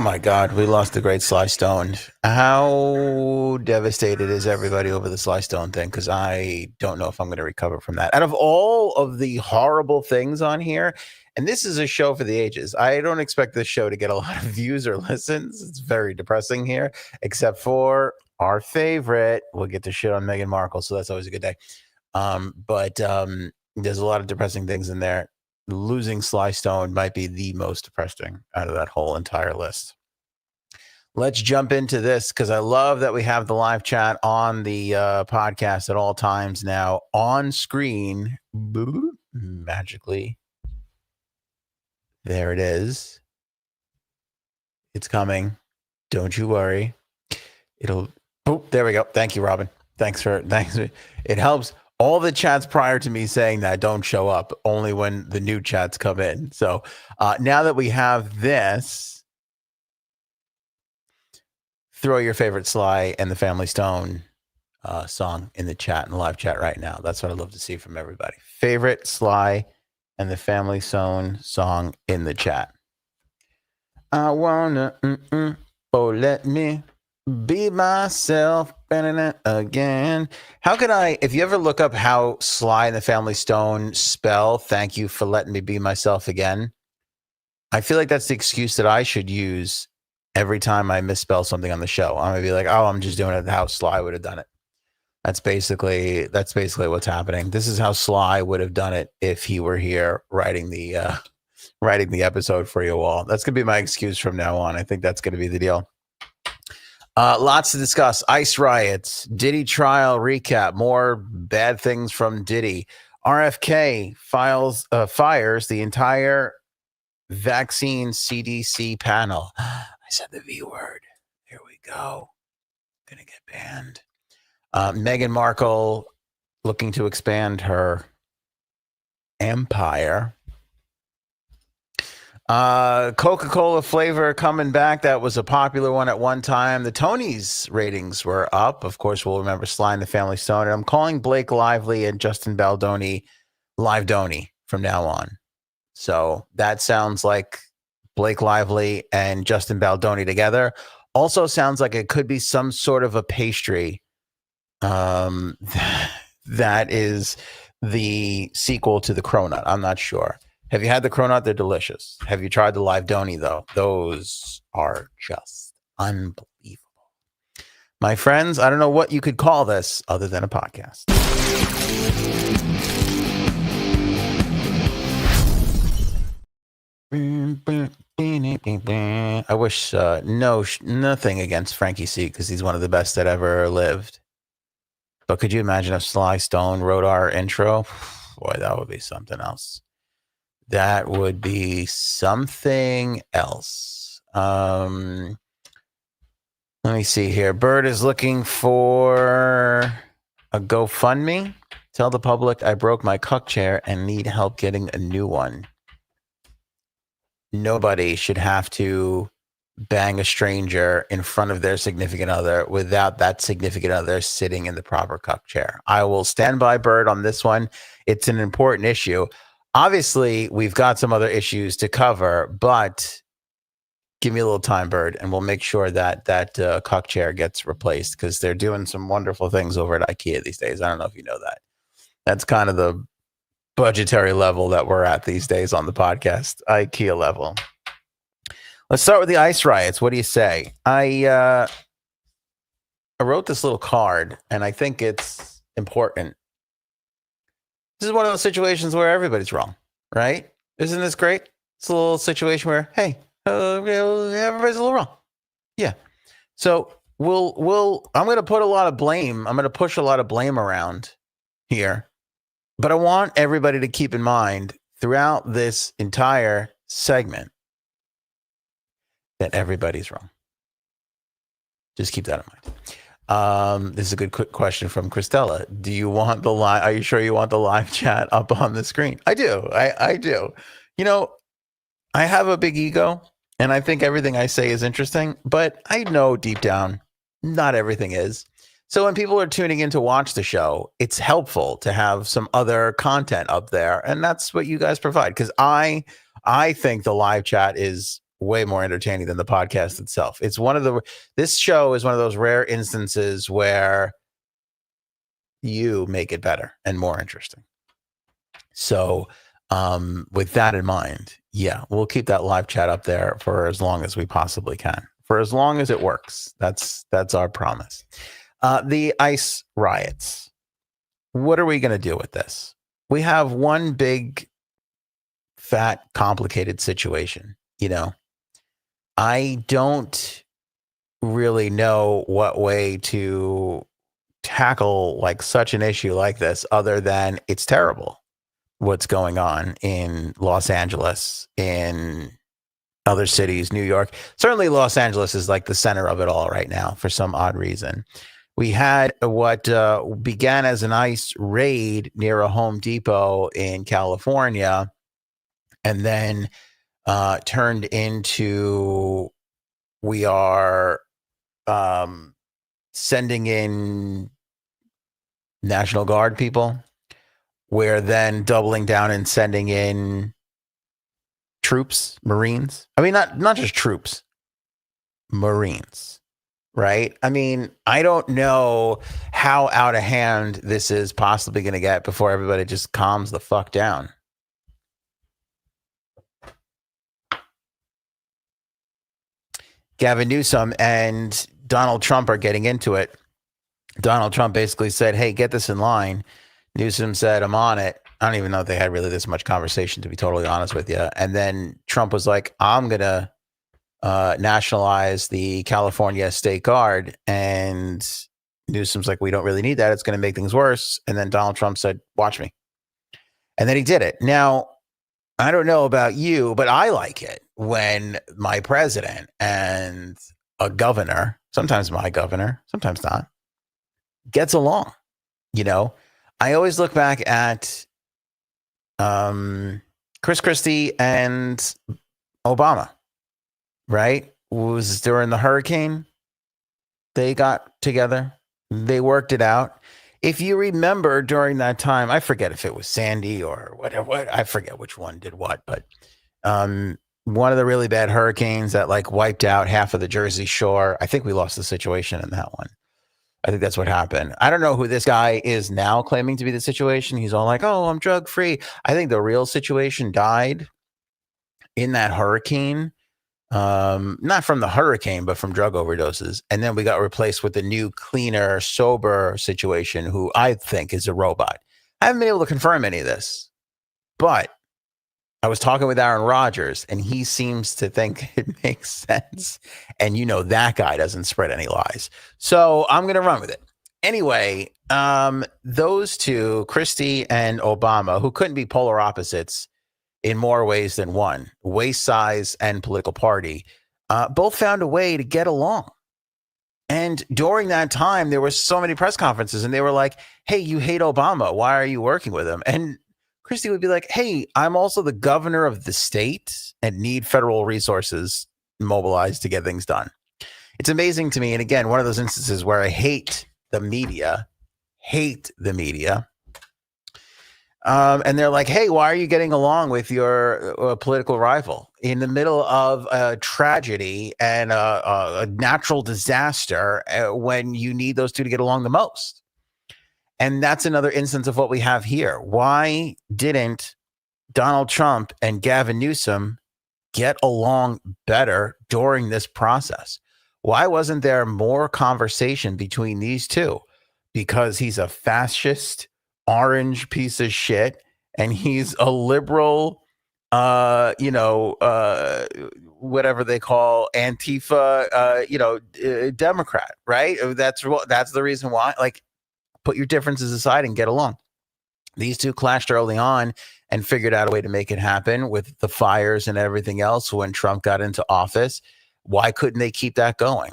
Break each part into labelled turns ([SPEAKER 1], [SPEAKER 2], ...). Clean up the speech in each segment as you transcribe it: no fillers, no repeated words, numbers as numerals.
[SPEAKER 1] my God, we lost the great Sly Stone. How devastated is everybody over the Sly Stone thing? Because I don't know if I'm going to recover from that. Out of all of the horrible things on here, and this is a show for the ages, I don't expect this show to get a lot of views or listens. It's very depressing here, except for our favorite. We'll get to shit on Meghan Markle, so that's always a good day. But there's a lot of depressing things in there. Losing Sly Stone might be the most depressing out of that whole entire list. Let's jump into this because I love that we have the live chat on the podcast at all times now on screen. Boo, magically. There it is. It's coming. Don't you worry. It'll. Oh, there we go. Thank you, Robin. Thanks. It helps. All the chats prior to me saying that don't show up, only when the new chats come in. So now that we have this, throw your favorite Sly and the Family Stone song in the chat, in the live chat right now. That's what I'd love to see from everybody. Favorite Sly and the Family Stone song in the chat. I wanna, let me be myself again. How could I, if you ever look up how Sly and the Family Stone spell, thank you for letting me be myself again, I feel like that's the excuse that I should use every time I misspell something on the show. I'm going to be like, oh, I'm just doing it how Sly would have done it. That's basically what's happening. This is how Sly would have done it if he were here writing the episode for you all. That's going to be my excuse from now on. I think that's going to be the deal. Lots to discuss. ICE riots, Diddy trial recap, more bad things from Diddy. RFK fires the entire vaccine CDC panel. I said the V word. Here we go. Gonna get banned. Meghan Markle looking to expand her empire. Coca Cola flavor coming back. That was a popular one at one time. The Tonys ratings were up. Of course, we'll remember Sly and the Family Stone. And I'm calling Blake Lively and Justin Baldoni Live-Doni from now on. So that sounds like Blake Lively and Justin Baldoni together. Also sounds like it could be some sort of a pastry that is the sequel to the Cronut. I'm not sure. Have you had the Cronut? They're delicious. Have you tried the Live-Doni, though? Those are just unbelievable. My friends, I don't know what you could call this other than a podcast. I wish nothing against Frankie C because he's one of the best that ever lived. But could you imagine if Sly Stone wrote our intro? Boy, that would be something else. That would be something else. Let me see here. Bird is looking for a GoFundMe. Tell the public I broke my cuck chair and need help getting a new one. Nobody should have to bang a stranger in front of their significant other without that significant other sitting in the proper cuck chair. I will stand by Bird on this one. It's an important issue. Obviously, we've got some other issues to cover, but give me a little time, Bird, and we'll make sure that cuck chair gets replaced because they're doing some wonderful things over at IKEA these days. I don't know if you know that. That's kind of the budgetary level that we're at these days on the podcast, IKEA level. Let's start with the ICE riots. What do you say? I wrote this little card, and I think it's important. This is one of those situations where everybody's wrong, right? Isn't this great? It's a little situation where, hey, everybody's a little wrong. Yeah. So I'm going to put a lot of blame. I'm going to push a lot of blame around here, but I want everybody to keep in mind throughout this entire segment that everybody's wrong. Just keep that in mind. This is a good quick question from Christella. Do you want the live? Are you sure you want the live chat up on the screen? I do. I do. You know, I have a big ego and I think everything I say is interesting, but I know deep down, not everything is. So when people are tuning in to watch the show, it's helpful to have some other content up there. And that's what you guys provide. Because I think the live chat is way more entertaining than the podcast itself. This show is one of those rare instances where you make it better and more interesting. So, with that in mind, yeah, we'll keep that live chat up there for as long as we possibly can, for as long as it works. That's our promise. The ICE riots. What are we going to do with this? We have one big, fat, complicated situation. I don't really know what way to tackle like such an issue like this other than it's terrible what's going on in Los Angeles, in other cities, New York. Certainly Los Angeles is like the center of it all right now for some odd reason. We had what began as an ICE raid near a Home Depot in California and then turned into we are sending in National Guard people. We're then doubling down and sending in troops, Marines. I mean, not just troops, Marines, right? I mean, I don't know how out of hand this is possibly going to get before everybody just calms the fuck down. Gavin Newsom and Donald Trump are getting into it. Donald Trump basically said, hey, get this in line. Newsom said, I'm on it. I don't even know if they had really this much conversation, to be totally honest with you. And then Trump was like, I'm going to nationalize the California State Guard. And Newsom's like, we don't really need that. It's going to make things worse. And then Donald Trump said, watch me. And then he did it. Now, I don't know about you, but I like it when my president and a governor, sometimes my governor, sometimes not, gets along. I always look back at Chris Christie and Obama, right? It was during the hurricane. They got together. They worked it out. If you remember during that time, I forget if it was Sandy or whatever. I forget which one did what, but one of the really bad hurricanes that like wiped out half of the Jersey Shore. I think we lost the situation in that one. I think that's what happened. I don't know who this guy is now claiming to be the situation. He's all like, oh, I'm drug free. I think the real situation died in that hurricane. Not from the hurricane, but from drug overdoses. And then we got replaced with the new, cleaner, sober situation, who I think is a robot. I haven't been able to confirm any of this, but I was talking with Aaron Rodgers, and he seems to think it makes sense. And that guy doesn't spread any lies. So I'm going to run with it. Anyway, those two, Christie and Obama, who couldn't be polar opposites in more ways than one, waist size and political party, both found a way to get along. And during that time, there were so many press conferences, and they were like, hey, you hate Obama. Why are you working with him? And Christie would be like, hey, I'm also the governor of the state and need federal resources mobilized to get things done. It's amazing to me. And again, one of those instances where I hate the media. And they're like, hey, why are you getting along with your political rival in the middle of a tragedy and a natural disaster when you need those two to get along the most? And that's another instance of what we have here. Why didn't Donald Trump and Gavin Newsom get along better during this process? Why wasn't there more conversation between these two? Because he's a fascist, orange piece of shit, and he's a liberal, whatever they call Antifa, Democrat, right? That's the reason why. Like, put your differences aside and get along. These two clashed early on and figured out a way to make it happen with the fires and everything else when Trump got into office. Why couldn't they keep that going?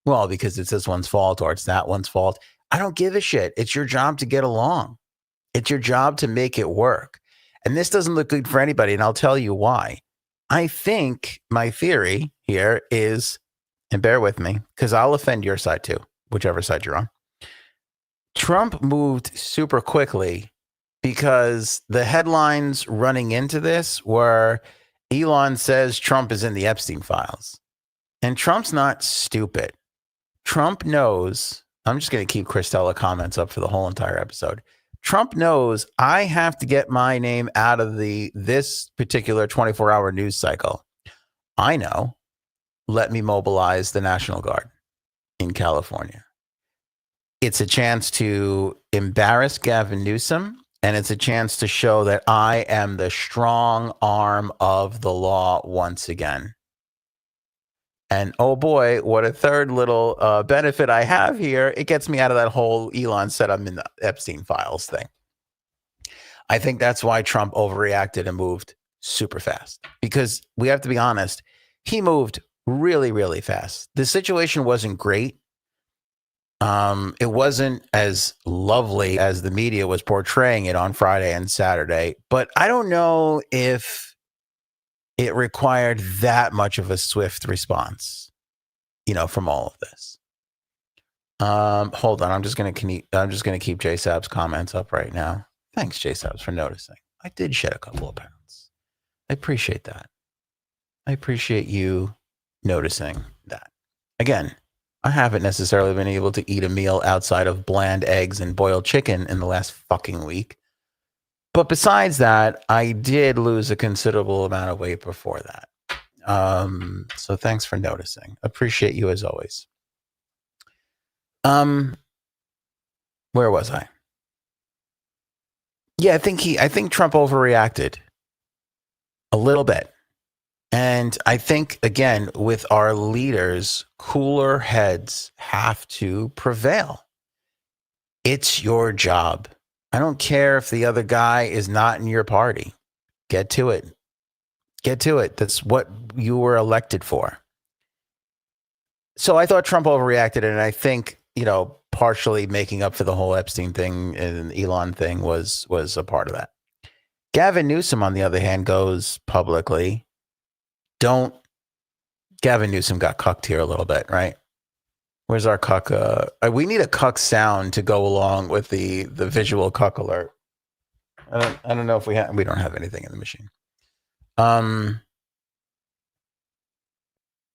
[SPEAKER 1] Well, because it's this one's fault or it's that one's fault. I don't give a shit. It's your job to get along. It's your job to make it work. And this doesn't look good for anybody. And I'll tell you why. I think my theory here is, and bear with me, because I'll offend your side too, whichever side you're on. Trump moved super quickly because the headlines running into this were Elon says Trump is in the Epstein files. And Trump's not stupid. Trump knows, I'm just going to keep Christella comments up for the whole entire episode. Trump knows I have to get my name out of this particular 24-hour news cycle. I know. Let me mobilize the National Guard in California. It's a chance to embarrass Gavin Newsom, and it's a chance to show that I am the strong arm of the law once again. And oh boy, what a third little benefit I have here. It gets me out of that whole Elon said I'm in the Epstein files thing. I think that's why Trump overreacted and moved super fast, because we have to be honest, he moved really, really fast. The situation wasn't great. It wasn't as lovely as the media was portraying it on Friday and Saturday, but I don't know if it required that much of a swift response, from all of this. Hold on. I'm just going to keep J Sab's comments up right now. Thanks, J Sabs, for noticing. I did shed a couple of pounds. I appreciate that. I appreciate you noticing that. Again, I haven't necessarily been able to eat a meal outside of bland eggs and boiled chicken in the last fucking week. But besides that, I did lose a considerable amount of weight before that. So thanks for noticing. Appreciate you as always. Where was I? Yeah, I think Trump overreacted a little bit. And I think, again, with our leaders, cooler heads have to prevail. It's your job. I don't care if the other guy is not in your party. Get to it. Get to it. That's what you were elected for. So I thought Trump overreacted, and I think, partially making up for the whole Epstein thing and Elon thing was a part of that. Gavin Newsom, on the other hand, goes publicly. Gavin Newsom got cucked here a little bit, right? Where's our cuck? We need a cuck sound to go along with the visual cuck alert. I don't know if we don't have anything in the machine.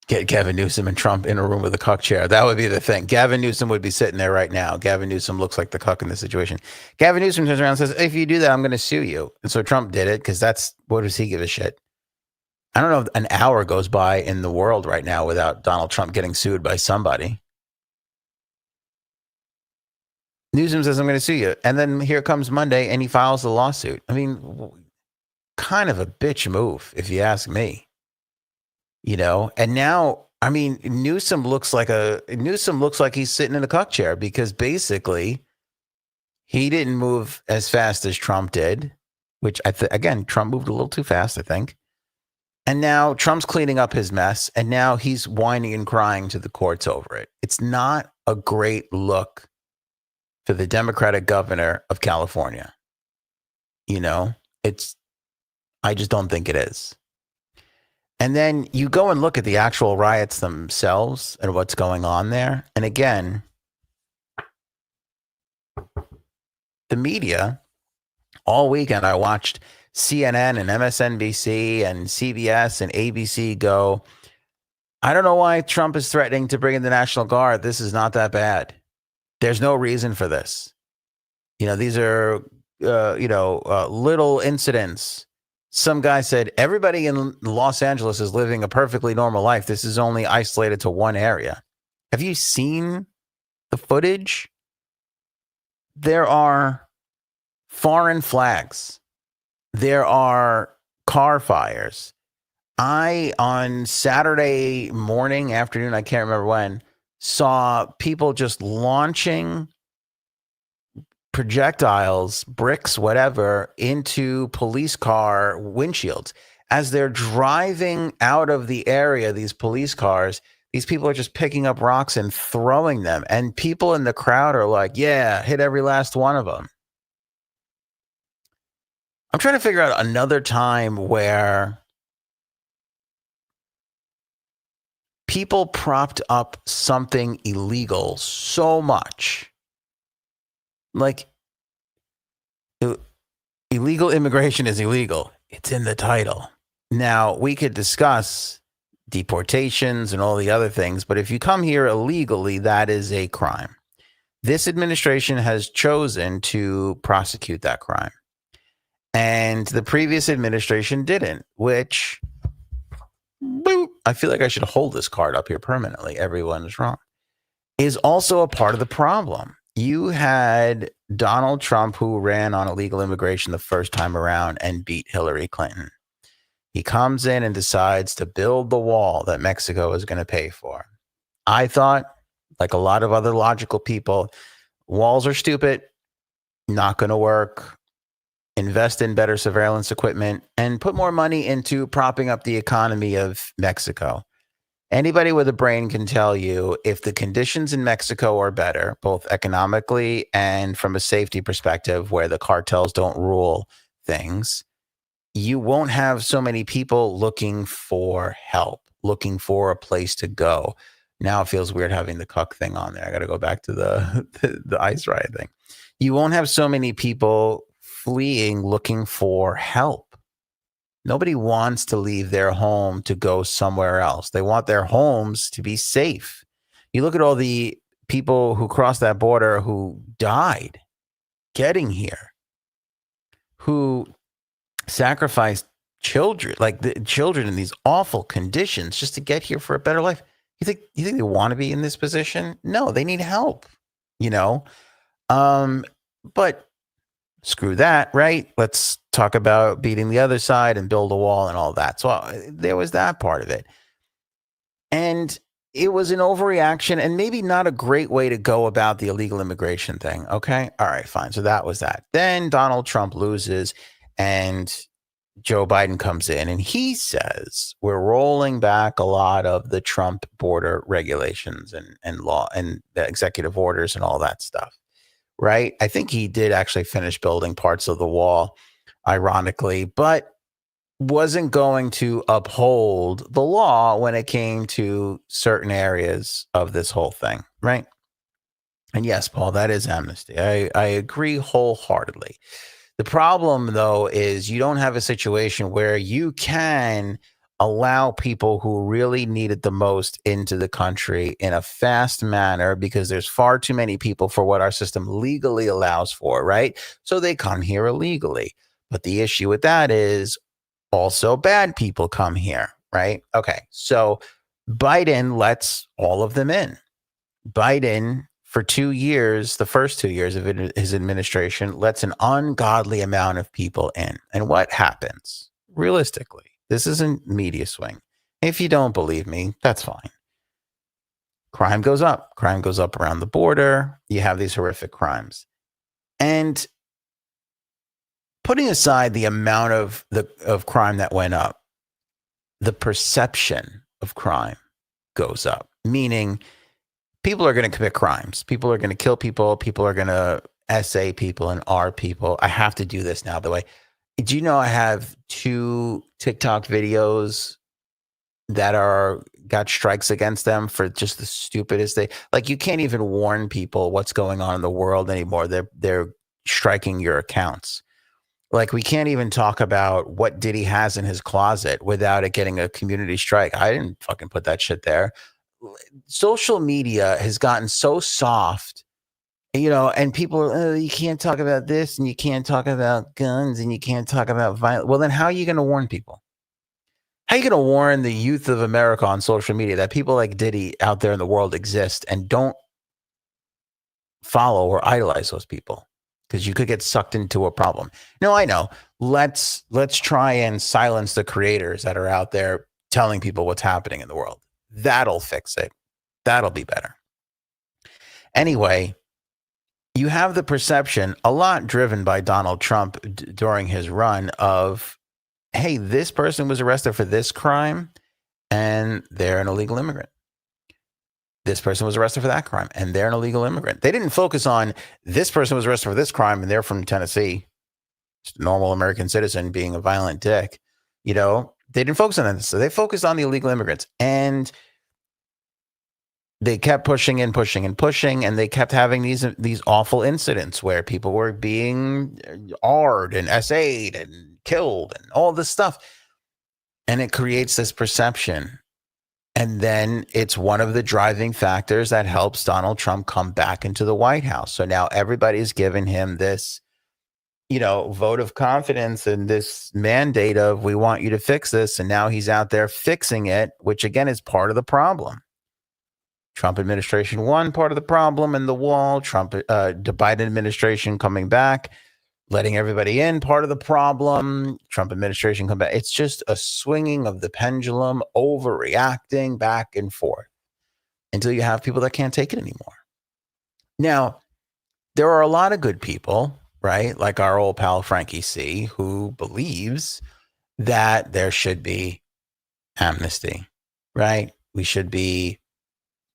[SPEAKER 1] Get Gavin Newsom and Trump in a room with a cuck chair. That would be the thing. Gavin Newsom would be sitting there right now. Gavin Newsom looks like the cuck in this situation. Gavin Newsom turns around and says, if you do that, I'm going to sue you. And so Trump did it because what does he give a shit? I don't know if an hour goes by in the world right now without Donald Trump getting sued by somebody. Newsom says, I'm going to sue you. And then here comes Monday and he files the lawsuit. I mean, kind of a bitch move, if you ask me. And now, I mean, Newsom looks like he's sitting in a cuck chair because basically he didn't move as fast as Trump did, which again, Trump moved a little too fast, I think. And now Trump's cleaning up his mess, and now he's whining and crying to the courts over it. It's not a great look for the Democratic governor of California. I just don't think it is. And then you go and look at the actual riots themselves and what's going on there. And again, the media, all weekend I watched CNN and MSNBC and CBS and ABC go, I don't know why Trump is threatening to bring in the National Guard. This is not that bad. There's no reason for this. These are, little incidents. Some guy said, everybody in Los Angeles is living a perfectly normal life. This is only isolated to one area. Have you seen the footage? There are foreign flags. There are car fires. On Saturday morning, afternoon, I can't remember when, saw people just launching projectiles, bricks, whatever, into police car windshields. As they're driving out of the area, these police cars, these people are just picking up rocks and throwing them. And people in the crowd are like, yeah, hit every last one of them. I'm trying to figure out another time where people propped up something illegal so much. Like, illegal immigration is illegal. It's in the title. Now, we could discuss deportations and all the other things, but if you come here illegally, that is a crime. This administration has chosen to prosecute that crime. And the previous administration didn't, which I feel like I should hold this card up here permanently. Everyone is wrong. Is also a part of the problem. You had Donald Trump, who ran on illegal immigration the first time around and beat Hillary Clinton. He comes in and decides to build the wall that Mexico is going to pay for. I thought, like a lot of other logical people, walls are stupid, not going to work. Invest in better surveillance equipment and put more money into propping up the economy of Mexico. Anybody with a brain can tell you if the conditions in Mexico are better, both economically and from a safety perspective, where the cartels don't rule things, you won't have so many people looking for help, looking for a place to go. Now it feels weird having the cuck thing on there. I got to go back to the ice riot thing. You won't have so many people fleeing, looking for help. Nobody wants to leave their home to go somewhere else. They want their homes to be safe. You look at all the people who crossed that border who died getting here, who sacrificed children, like the children in these awful conditions just to get here for a better life. You think they want to be in this position? No, they need help, you know? But screw that, right? Let's talk about beating the other side and build a wall and all that. So there was that part of it. And it was an overreaction and maybe not a great way to go about the illegal immigration thing. Okay. All right, fine. So that was that. Then Donald Trump loses and Joe Biden comes in and he says, we're rolling back a lot of the Trump border regulations and law and the executive orders and all that stuff. Right. I think he did actually finish building parts of the wall, ironically, but wasn't going to uphold the law when it came to certain areas of this whole thing. Right. And yes, Paul, that is amnesty. I agree wholeheartedly. The problem, though, is you don't have a situation where you can allow people who really need it the most into the country in a fast manner because there's far too many people for what our system legally allows for, right? So they come here illegally. But the issue with that is also bad people come here, right? Okay, so Biden lets all of them in. Biden, for 2 years, the first 2 years of his administration, lets an ungodly amount of people in. And what happens? Realistically, this isn't media swing. If you don't believe me, that's fine. Crime goes up. Crime goes up around the border. You have these horrific crimes. And putting aside the amount of crime that went up, the perception of crime goes up, meaning people are going to commit crimes. People are going to kill people. People are going to SA people and R people. I have to do this now. The way, do you know I have 2 TikTok videos that got strikes against them for just the stupidest thing? Like, you can't even warn people what's going on in the world anymore. They're striking your accounts. Like, we can't even talk about what Diddy has in his closet without it getting a community strike. I didn't fucking put that shit there. Social media has gotten so soft, and people are, you can't talk about this and you can't talk about guns and you can't talk about violence. Well, then how are you going to warn people? How are you going to warn the youth of America on social media that people like Diddy out there in the world exist and don't follow or idolize those people? Because you could get sucked into a problem. No, I know. Let's try and silence the creators that are out there telling people what's happening in the world. That'll fix it. That'll be better. Anyway, you have the perception, a lot driven by Donald Trump during his run, of, hey, this person was arrested for this crime and they're an illegal immigrant. This person was arrested for that crime and they're an illegal immigrant. They didn't focus on this person was arrested for this crime and they're from Tennessee, just a normal American citizen being a violent dick. They didn't focus on that. So they focused on the illegal immigrants, and they kept pushing and pushing and pushing, and they kept having these awful incidents where people were being R'd and SA'd and killed and all this stuff. And it creates this perception. And then it's one of the driving factors that helps Donald Trump come back into the White House. So now everybody's given him this, vote of confidence and this mandate of, we want you to fix this. And now he's out there fixing it, which again is part of the problem. Trump administration one, part of the problem, and the wall. The Biden administration coming back, letting everybody in, part of the problem. Trump administration come back. It's just a swinging of the pendulum, overreacting back and forth until you have people that can't take it anymore. Now, there are a lot of good people, right? Like our old pal Frankie C, who believes that there should be amnesty, right? We should be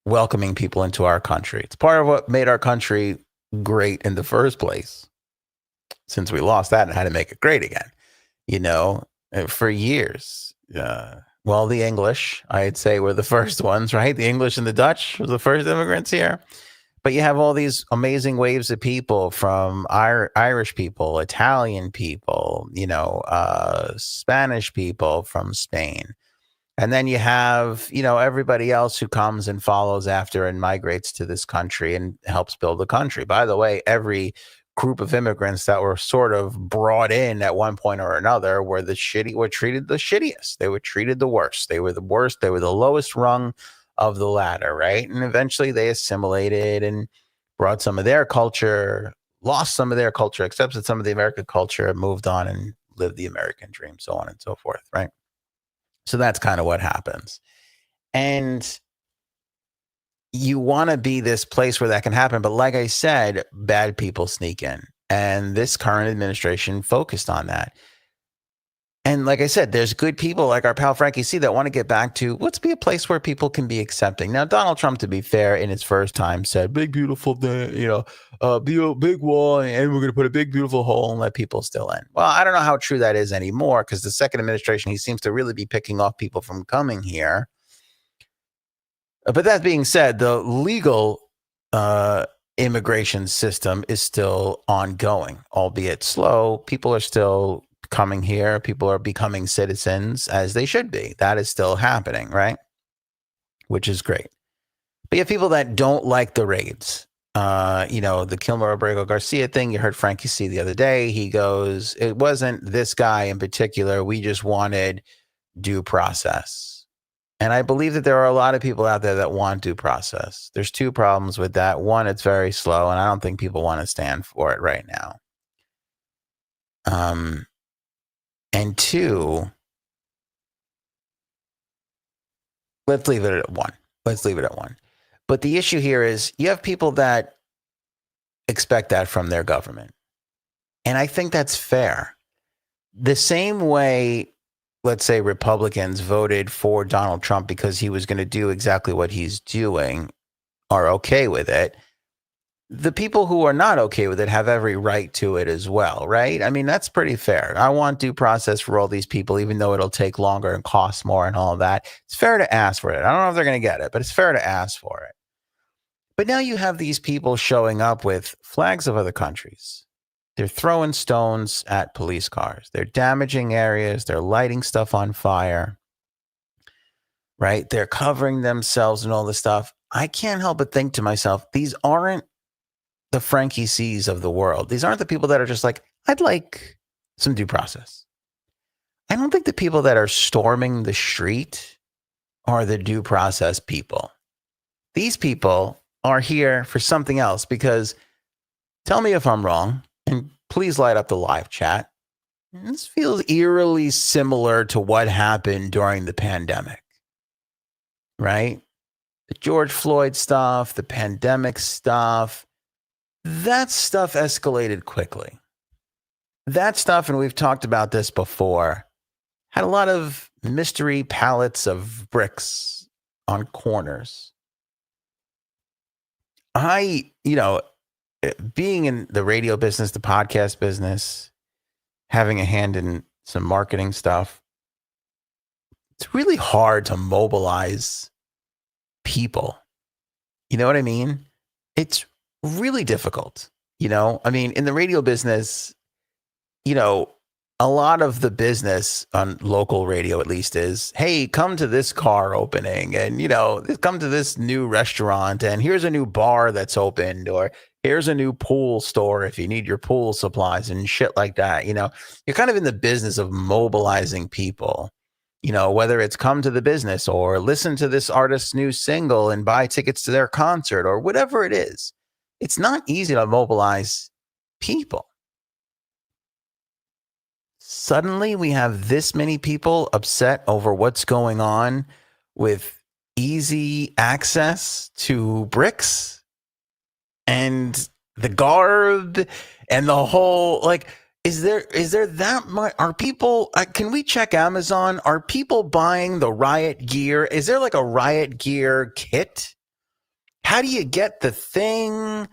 [SPEAKER 1] welcoming people into our country. It's part of what made our country great in the first place. Since we lost that and had to make it great again, for years. The English, I'd say, were the first ones, right? The English and the Dutch were the first immigrants here. But you have all these amazing waves of people from Irish people, Italian people, Spanish people from Spain. And then you have, everybody else who comes and follows after and migrates to this country and helps build the country. By the way, every group of immigrants that were sort of brought in at one point or another were treated the shittiest. They were treated the worst. They were the worst. They were the lowest rung of the ladder, right? And eventually they assimilated and brought some of their culture, lost some of their culture, accepted some of the American culture, moved on and lived the American dream, so on and so forth, right? So that's kind of what happens. And you want to be this place where that can happen. But like I said, bad people sneak in. And this current administration focused on that. And like I said, there's good people like our pal Frankie C that want to get back to, let's be a place where people can be accepting. Now, Donald Trump, to be fair, in his first time said, big, beautiful thing, be a big wall and we're going to put a big, beautiful hole and let people still in. Well, I don't know how true that is anymore because the second administration, he seems to really be picking off people from coming here. But that being said, the legal immigration system is still ongoing, albeit slow. People are still coming here. People are becoming citizens as they should be. That is still happening, right? Which is great. But you have people that don't like the raids. The Kilmer Abrego Garcia thing. You heard Frankie C the other day. He goes, it wasn't this guy in particular. We just wanted due process. And I believe that there are a lot of people out there that want due process. There's two problems with that. One, it's very slow, and I don't think people want to stand for it right now. And two, let's leave it at one. But the issue here is you have people that expect that from their government. And I think that's fair. The same way, let's say Republicans voted for Donald Trump because he was going to do exactly what he's doing, are okay with it. The people who are not okay with it have every right to it as well, right? I mean, that's pretty fair. I want due process for all these people, even though it'll take longer and cost more and all of that. It's fair to ask for it. I don't know if they're going to get it, but it's fair to ask for it. But now you have these people showing up with flags of other countries. They're throwing stones at police cars. They're damaging areas. They're lighting stuff on fire, right? They're covering themselves and all this stuff. I can't help but think to myself, these aren't the Frankie C's of the world. These aren't the people that are just like, I'd like some due process. I don't think the people that are storming the street are the due process people. These people are here for something else because tell me if I'm wrong. And please light up the live chat. This feels eerily similar to what happened during the pandemic, right? The George Floyd stuff, the pandemic stuff, that stuff escalated quickly. That stuff, and we've talked about this before, had a lot of mystery pallets of bricks on corners. Being in the radio business, the podcast business, having a hand in some marketing stuff, it's really hard to mobilize people. You know what I mean? It's really difficult. In the radio business, a lot of the business on local radio, at least, is, hey, come to this car opening, and come to this new restaurant, and here's a new bar that's opened, or here's a new pool store if you need your pool supplies and shit like that. You're kind of in the business of mobilizing people. Whether it's come to the business or listen to this artist's new single and buy tickets to their concert or whatever it is. It's not easy to mobilize people. Suddenly we have this many people upset over what's going on with easy access to bricks and the garb and the whole, like, is there that much? Are people, can we check Amazon? Are people buying the riot gear? Is there like a riot gear kit? How do you get the thing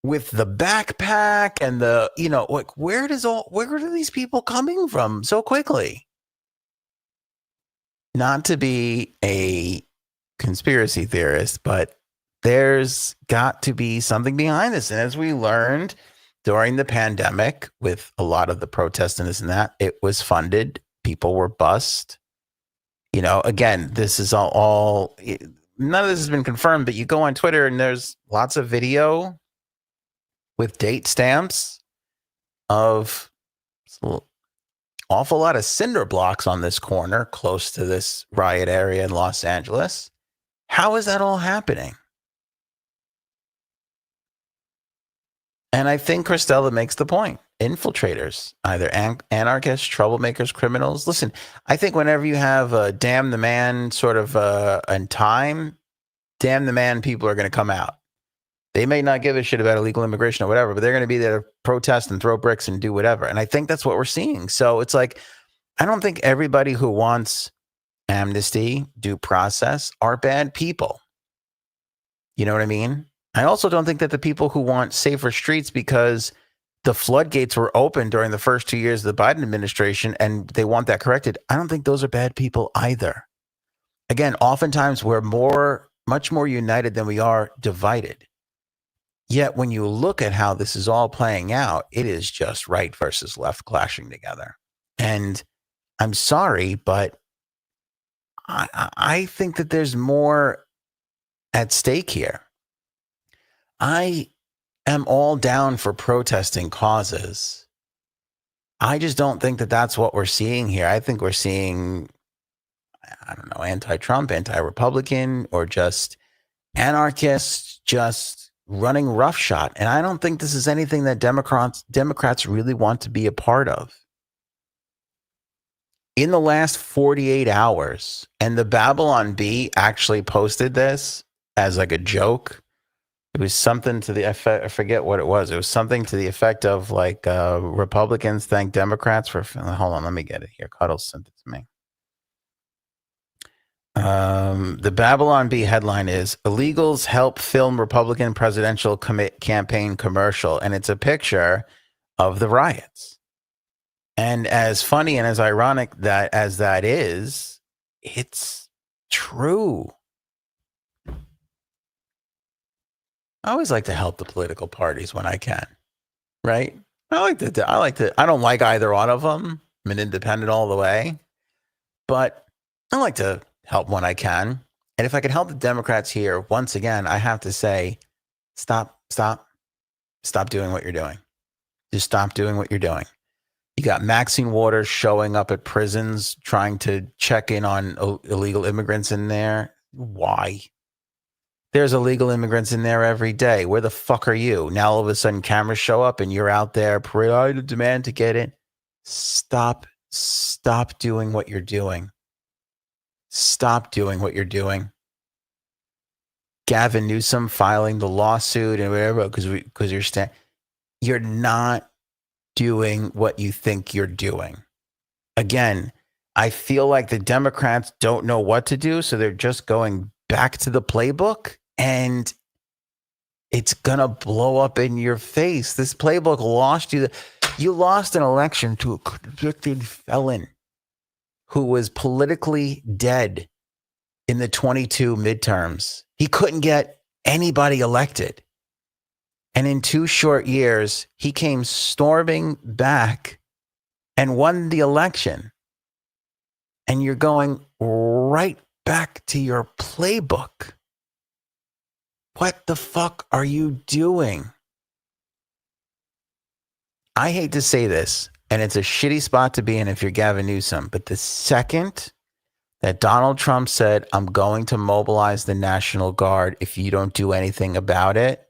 [SPEAKER 1] with the backpack and the, like, where are these people coming from so quickly? Not to be a conspiracy theorist, but there's got to be something behind this. And as we learned during the pandemic with a lot of the protests and this and that, it was funded. People were bussed. Again, this is all none of this has been confirmed, but you go on Twitter and there's lots of video with date stamps of an awful lot of cinder blocks on this corner close to this riot area in Los Angeles. How is that all happening? And I think Christella makes the point. Infiltrators, either anarchists, troublemakers, criminals. Listen, I think whenever you have a damn the man sort of in time, damn the man people are going to come out. They may not give a shit about illegal immigration or whatever, but they're going to be there to protest and throw bricks and do whatever. And I think that's what we're seeing. So it's like, I don't think everybody who wants amnesty, due process, are bad people. You know what I mean? I also don't think that the people who want safer streets because the floodgates were open during the first 2 years of the Biden administration and they want that corrected, I don't think those are bad people either. Again, oftentimes we're much more united than we are divided. Yet when you look at how this is all playing out, it is just right versus left clashing together. And I'm sorry, but I think that there's more at stake here. I am all down for protesting causes. I just don't think that that's what we're seeing here. I think we're seeing, I don't know, anti-Trump, anti-Republican, or just anarchists just running roughshod. And I don't think this is anything that Democrats really want to be a part of. In the last 48 hours, and the Babylon Bee actually posted this as like a joke. It was something to the effect, I forget what it was. It was something to the effect of like Republicans thank Democrats for, hold on, let me get it here. Cuddles sent it to me. The Babylon Bee headline is Illegals Help Film Republican Presidential Campaign Commercial. And it's a picture of the riots. And as funny and as ironic as that is, it's true. I always like to help the political parties when I can, right? I don't like either one of them. I'm an independent all the way, but I like to help when I can. And if I can help the Democrats here, once again, I have to say, stop doing what you're doing. Just stop doing what you're doing. You got Maxine Waters showing up at prisons, trying to check in on illegal immigrants in there. Why? There's illegal immigrants in there every day. Where the fuck are you? Now all of a sudden cameras show up and you're out there, parade of demand to get in. Stop doing what you're doing. Stop doing what you're doing. Gavin Newsom filing the lawsuit and whatever, because you're not doing what you think you're doing. Again, I feel like the Democrats don't know what to do, so they're just going back to the playbook, and it's going to blow up in your face. This playbook lost you. You lost an election to a convicted felon who was politically dead in the 22 midterms. He couldn't get anybody elected. And in 2 short years, he came storming back and won the election. And you're going right back to your playbook. What the fuck are you doing? I hate to say this, and it's a shitty spot to be in if you're Gavin Newsom, but the second that Donald Trump said, I'm going to mobilize the National Guard if you don't do anything about it,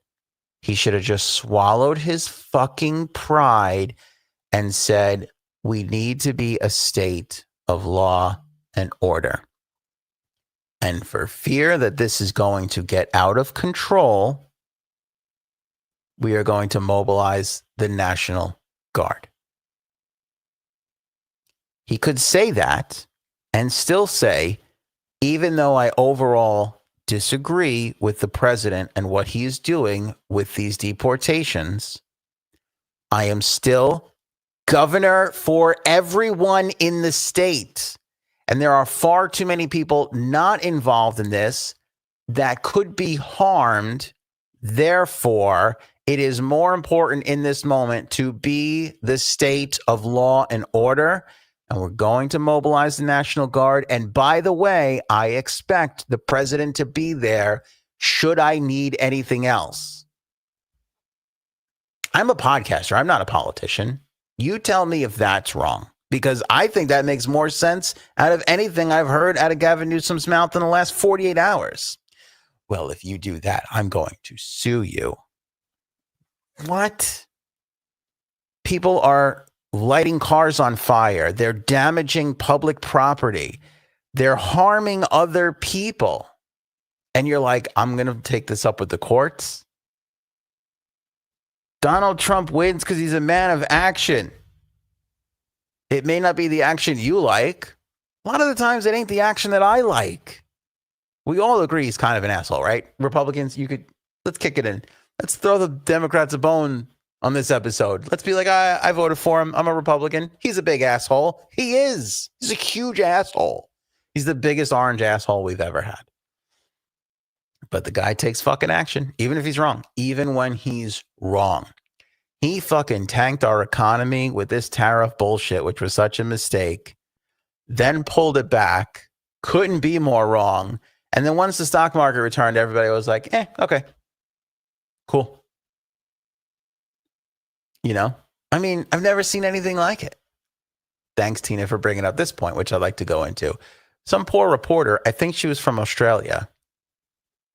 [SPEAKER 1] he should have just swallowed his fucking pride and said, we need to be a state of law and order. And for fear that this is going to get out of control, we are going to mobilize the National Guard. He could say that and still say, even though I overall disagree with the president and what he is doing with these deportations, I am still governor for everyone in the state. And there are far too many people not involved in this that could be harmed. Therefore, it is more important in this moment to be the state of law and order. And we're going to mobilize the National Guard. And by the way, I expect the president to be there should I need anything else. I'm a podcaster. I'm not a politician. You tell me if that's wrong, because I think that makes more sense out of anything I've heard out of Gavin Newsom's mouth in the last 48 hours. Well, if you do that, I'm going to sue you. What? People are lighting cars on fire. They're damaging public property. They're harming other people. And you're like, I'm going to take this up with the courts. Donald Trump wins because he's a man of action. It may not be the action you like. A lot of the times it ain't the action that I like. We all agree he's kind of an asshole, right? Republicans, let's kick it in. Let's throw the Democrats a bone on this episode. Let's be like, I voted for him. I'm a Republican. He's a big asshole. He is. He's a huge asshole. He's the biggest orange asshole we've ever had. But the guy takes fucking action, even if he's wrong, even when he's wrong. He fucking tanked our economy with this tariff bullshit, which was such a mistake, then pulled it back, couldn't be more wrong. And then once the stock market returned, everybody was like, okay, cool. You know, I mean, I've never seen anything like it. Thanks, Tina, for bringing up this point, which I'd like to go into. Some poor reporter, I think she was from Australia.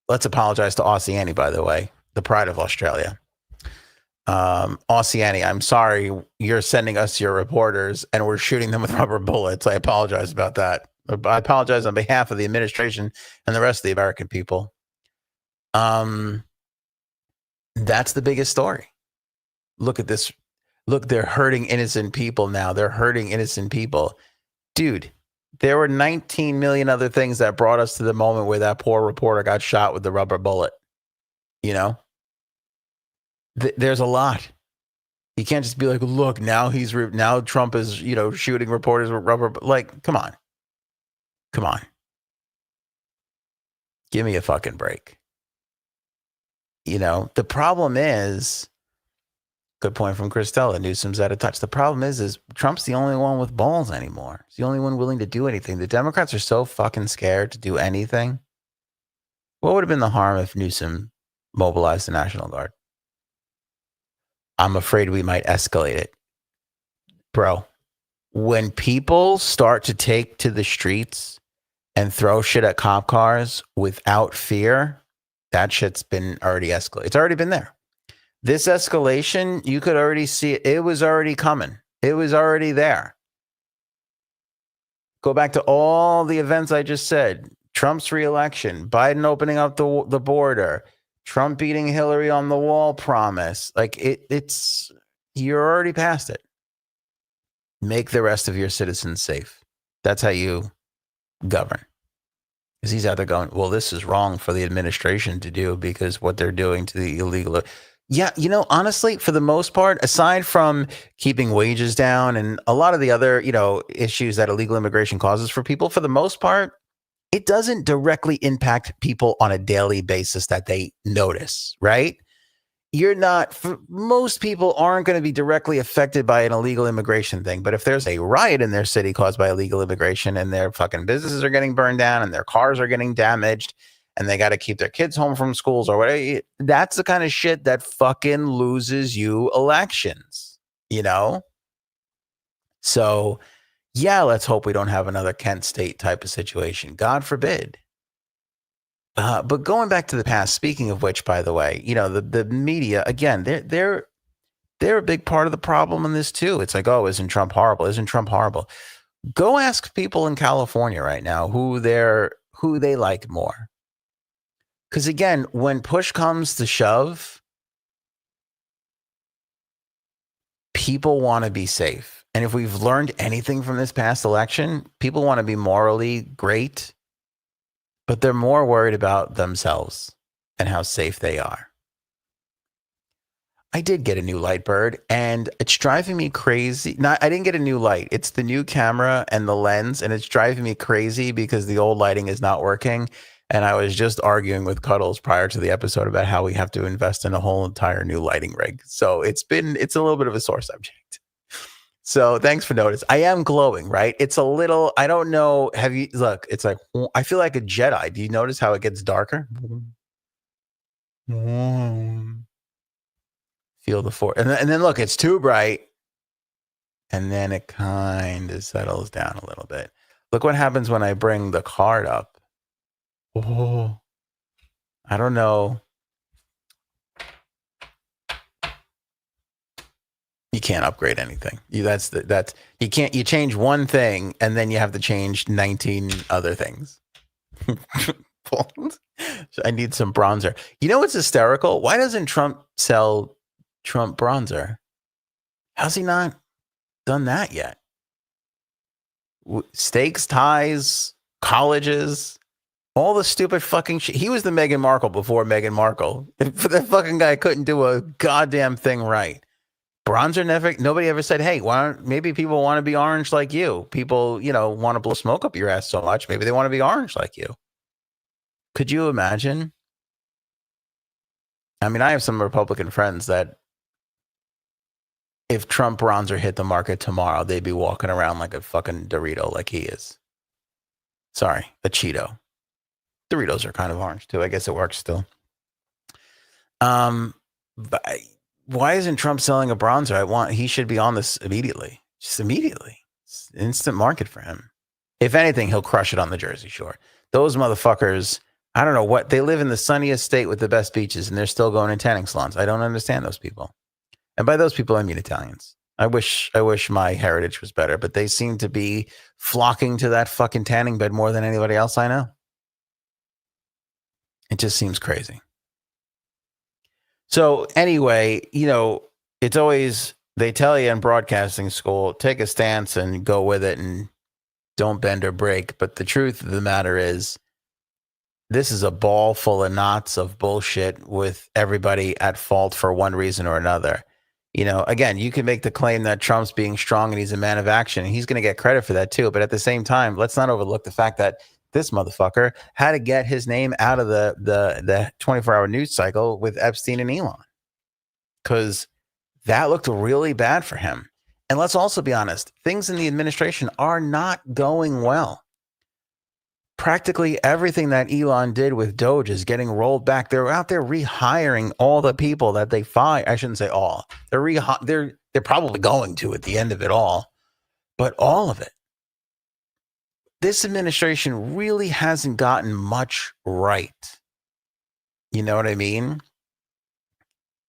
[SPEAKER 1] Let's apologize to Aussie Annie, by the way, the pride of Australia. Aussie Annie, I'm sorry you're sending us your reporters and we're shooting them with rubber bullets. I apologize about that. I apologize on behalf of the administration and the rest of the American people. That's the biggest story. Look at this. Look, they're hurting innocent people now. They're hurting innocent people. Dude, there were 19 million other things that brought us to the moment where that poor reporter got shot with the rubber bullet. You know? There's a lot. You can't just be like, look, now now Trump is, shooting reporters with rubber. Like, come on. Come on. Give me a fucking break. The problem is, good point from Christella, Newsom's out of touch. The problem is Trump's the only one with balls anymore. He's the only one willing to do anything. The Democrats are so fucking scared to do anything. What would have been the harm if Newsom mobilized the National Guard? I'm afraid we might escalate it. Bro, when people start to take to the streets and throw shit at cop cars without fear, that shit's been already escalated. It's already been there. This escalation, you could already see it. It was already coming. It was already there. Go back to all the events I just said. Trump's reelection, Biden opening up the border, Trump beating Hillary on the wall promise. Like it's you're already past it. Make the rest of your citizens safe. That's how you govern. Because he's out there going, well, this is wrong for the administration to do because what they're doing to the illegal. Yeah, honestly, for the most part, aside from keeping wages down and a lot of the other, issues that illegal immigration causes for people, for the most part, it doesn't directly impact people on a daily basis that they notice, right? you're not, most people aren't going to be directly affected by an illegal immigration thing. But if there's a riot in their city caused by illegal immigration and their fucking businesses are getting burned down and their cars are getting damaged and they got to keep their kids home from schools or whatever, that's the kind of shit that fucking loses you elections, you know? So, yeah, let's hope we don't have another Kent State type of situation. God forbid. But going back to the past, speaking of which, by the way, you know, the media, again, they're a big part of the problem in this too. It's like, oh, isn't Trump horrible? Isn't Trump horrible? Go ask people in California right now who they like more. Because again, when push comes to shove, people want to be safe. And if we've learned anything from this past election, people want to be morally great, but they're more worried about themselves and how safe they are. I did get a new light, Bird, and it's driving me crazy. I didn't get a new light. It's the new camera and the lens, and it's driving me crazy because the old lighting is not working. And I was just arguing with Cuddles prior to the episode about how we have to invest in a whole entire new lighting rig. So it's a little bit of a sore subject. So thanks for notice. I am glowing, right? It's a little, I don't know. Look, it's like, I feel like a Jedi. Do you notice how it gets darker? Feel the force. And then look, it's too bright. And then it kind of settles down a little bit. Look what happens when I bring the card up. Oh, I don't know. You can't upgrade anything. You can't. You change one thing and then you have to change 19 other things. I need some bronzer. You know what's hysterical? Why doesn't Trump sell Trump bronzer? How's he not done that yet? Steaks, ties, colleges, all the stupid fucking shit. He was the Meghan Markle before Meghan Markle. That fucking guy couldn't do a goddamn thing right. Bronzer nobody ever said, hey, maybe people want to be orange like you. People, want to blow smoke up your ass so much. Maybe they want to be orange like you. Could you imagine? I mean, I have some Republican friends that if Trump bronzer hit the market tomorrow, they'd be walking around like a fucking Dorito like he is. Sorry, a Cheeto. Doritos are kind of orange too. I guess it works still. But why isn't Trump selling a bronzer? He should be on this immediately. Just immediately. It's instant market for him. If anything, he'll crush it on the Jersey Shore. Those motherfuckers, I don't know what, they live in the sunniest state with the best beaches and they're still going in tanning salons. I don't understand those people. And by those people, I mean Italians. I wish my heritage was better, but they seem to be flocking to that fucking tanning bed more than anybody else I know. It just seems crazy. So anyway, it's always, they tell you in broadcasting school, take a stance and go with it and don't bend or break. But the truth of the matter is, this is a ball full of knots of bullshit with everybody at fault for one reason or another. Again, you can make the claim that Trump's being strong and he's a man of action, and he's going to get credit for that too. But at the same time, let's not overlook the fact that this motherfucker had to get his name out of the 24-hour news cycle with Epstein and Elon, because that looked really bad for him. And let's also be honest, things in the administration are not going well. Practically everything that Elon did with Doge is getting rolled back. They're out there rehiring all the people that they fired. I shouldn't say all. They're probably going to at the end of it all, but all of it. This administration really hasn't gotten much right. You know what I mean?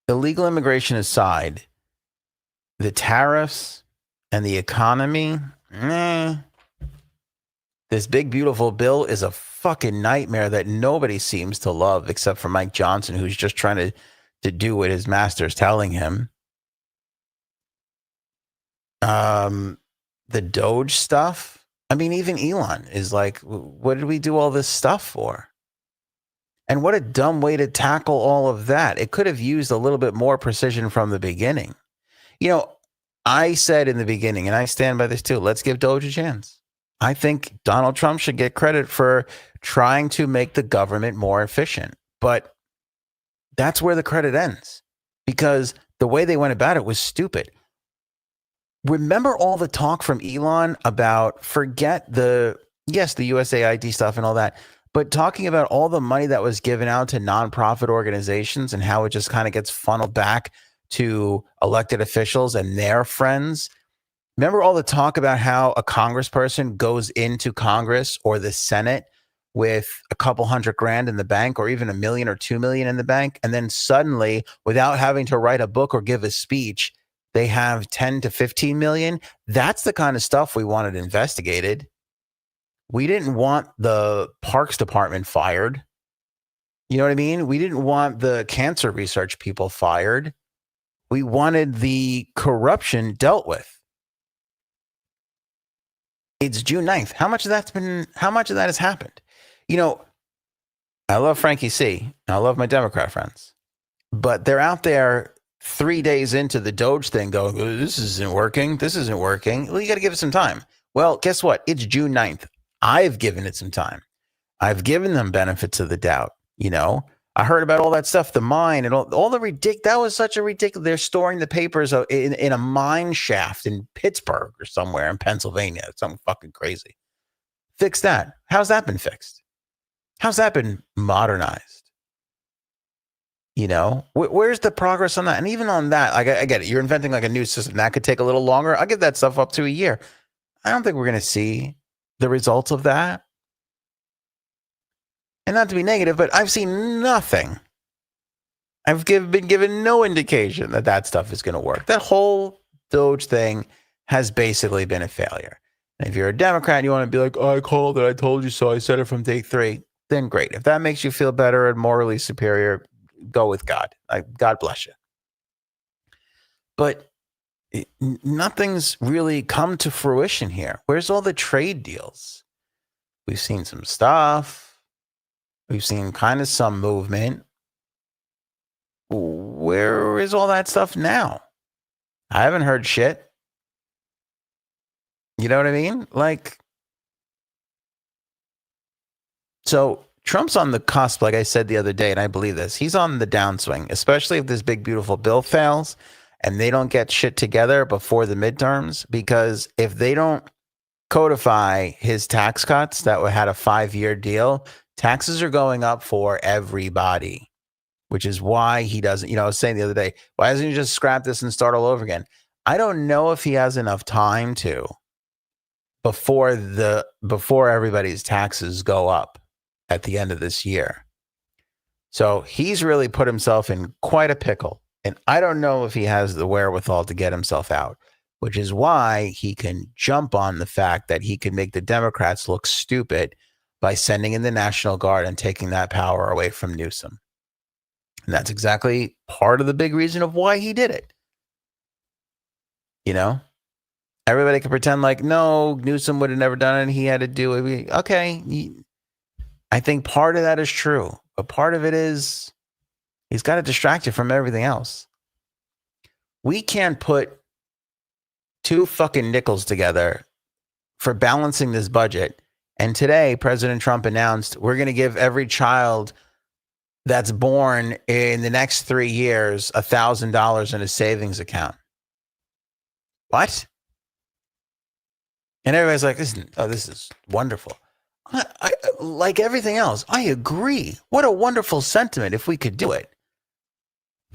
[SPEAKER 1] Illegal immigration aside, the tariffs and the economy, this big, beautiful bill is a fucking nightmare that nobody seems to love except for Mike Johnson, who's just trying to do what his master's telling him. The Doge stuff. I mean, even Elon is like, what did we do all this stuff for? And what a dumb way to tackle all of that. It could have used a little bit more precision from the beginning. I said in the beginning, and I stand by this too, let's give Doge a chance. I think Donald Trump should get credit for trying to make the government more efficient. But that's where the credit ends. because the way they went about it was stupid. Remember all the talk from Elon about forget the USAID stuff and all that, but talking about all the money that was given out to nonprofit organizations and how it just kind of gets funneled back to elected officials and their friends. Remember all the talk about how a congressperson goes into Congress or the Senate with a couple $100,000 in the bank, or even $1 million or $2 million in the bank, and then suddenly, without having to write a book or give a speech, they have 10 to 15 million. That's the kind of stuff we wanted investigated. We didn't want the Parks Department fired. You know what I mean? We didn't want the cancer research people fired. We wanted the corruption dealt with. It's June 9th. How much of that has happened? You know, I love Frankie C. I love my Democrat friends, but they're out there 3 days into the Doge thing going, oh, this isn't working. This isn't working. Well, you got to give it some time. Well, guess what? It's June 9th. I've given it some time. I've given them benefits of the doubt. You know, I heard about all that stuff, the mine and all the that was such a ridiculous. They're storing the papers in a mine shaft in Pittsburgh or somewhere in Pennsylvania. It's something fucking crazy. Fix that. How's that been fixed? How's that been modernized? You know, where's the progress on that? And even on that, I get it. You're inventing like a new system that could take a little longer. I'll give that stuff up to a year. I don't think we're going to see the results of that. And not to be negative, but I've seen nothing. I've been given no indication that stuff is going to work. That whole Doge thing has basically been a failure. And if you're a Democrat and you want to be like, oh, I called it, I told you so, I said it from day 3, then great. If that makes you feel better and morally superior, go with God. God bless you. But nothing's really come to fruition here. Where's all the trade deals? We've seen some stuff. We've seen kind of some movement. Where is all that stuff now? I haven't heard shit. You know what I mean? Like, so Trump's on the cusp, like I said the other day, and I believe this. He's on the downswing, especially if this big, beautiful bill fails and they don't get shit together before the midterms, because if they don't codify his tax cuts that had a 5-year deal, taxes are going up for everybody, which is why he doesn't, you know, I was saying the other day, why doesn't he just scrap this and start all over again? I don't know if he has enough time to before everybody's taxes go up at the end of this year. So he's really put himself in quite a pickle. And I don't know if he has the wherewithal to get himself out, which is why he can jump on the fact that he can make the Democrats look stupid by sending in the National Guard and taking that power away from Newsom. And that's exactly part of the big reason of why he did it. You know, everybody can pretend like, no, Newsom would have never done it. He had to do it. Okay. I think part of that is true, but part of it is he's got to distract you from everything else. We can't put 2 fucking nickels together for balancing this budget. And today, President Trump announced we're going to give every child that's born in the next 3 years $1,000 in a savings account. What? And everybody's like, this is wonderful. I, like everything else, I agree. What a wonderful sentiment if we could do it.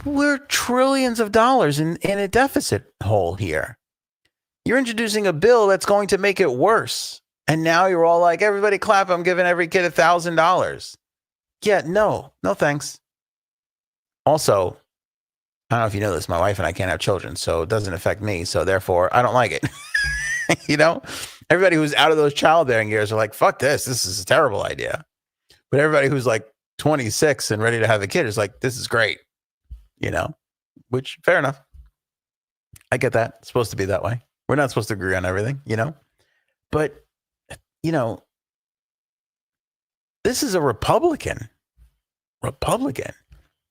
[SPEAKER 1] We're trillions of dollars in a deficit hole here. You're introducing a bill that's going to make it worse. And now you're all like, everybody clap, I'm giving every kid $1,000. Yeah, no thanks. Also, I don't know if you know this, my wife and I can't have children, so it doesn't affect me. So therefore, I don't like it. You know, everybody who's out of those childbearing years are like, fuck this. This is a terrible idea. But everybody who's like 26 and ready to have a kid is like, this is great. You know, which fair enough. I get that. It's supposed to be that way. We're not supposed to agree on everything, you know, but you know, this is a Republican.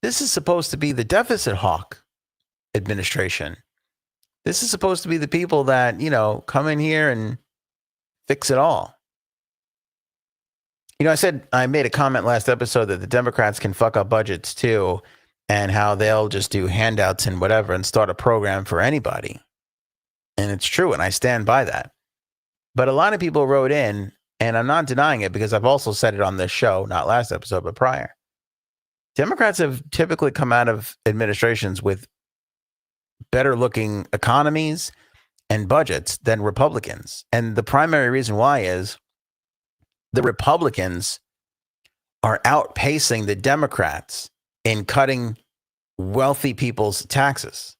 [SPEAKER 1] This is supposed to be the deficit hawk administration. This is supposed to be the people that, you know, come in here and fix it all. You know, I made a comment last episode that the Democrats can fuck up budgets too. and how they'll just do handouts and whatever and start a program for anybody. And it's true, and I stand by that. But a lot of people wrote in, and I'm not denying it because I've also said it on this show, not last episode, but prior. Democrats have typically come out of administrations with better looking economies and budgets than Republicans. And the primary reason why is the Republicans are outpacing the Democrats in cutting wealthy people's taxes.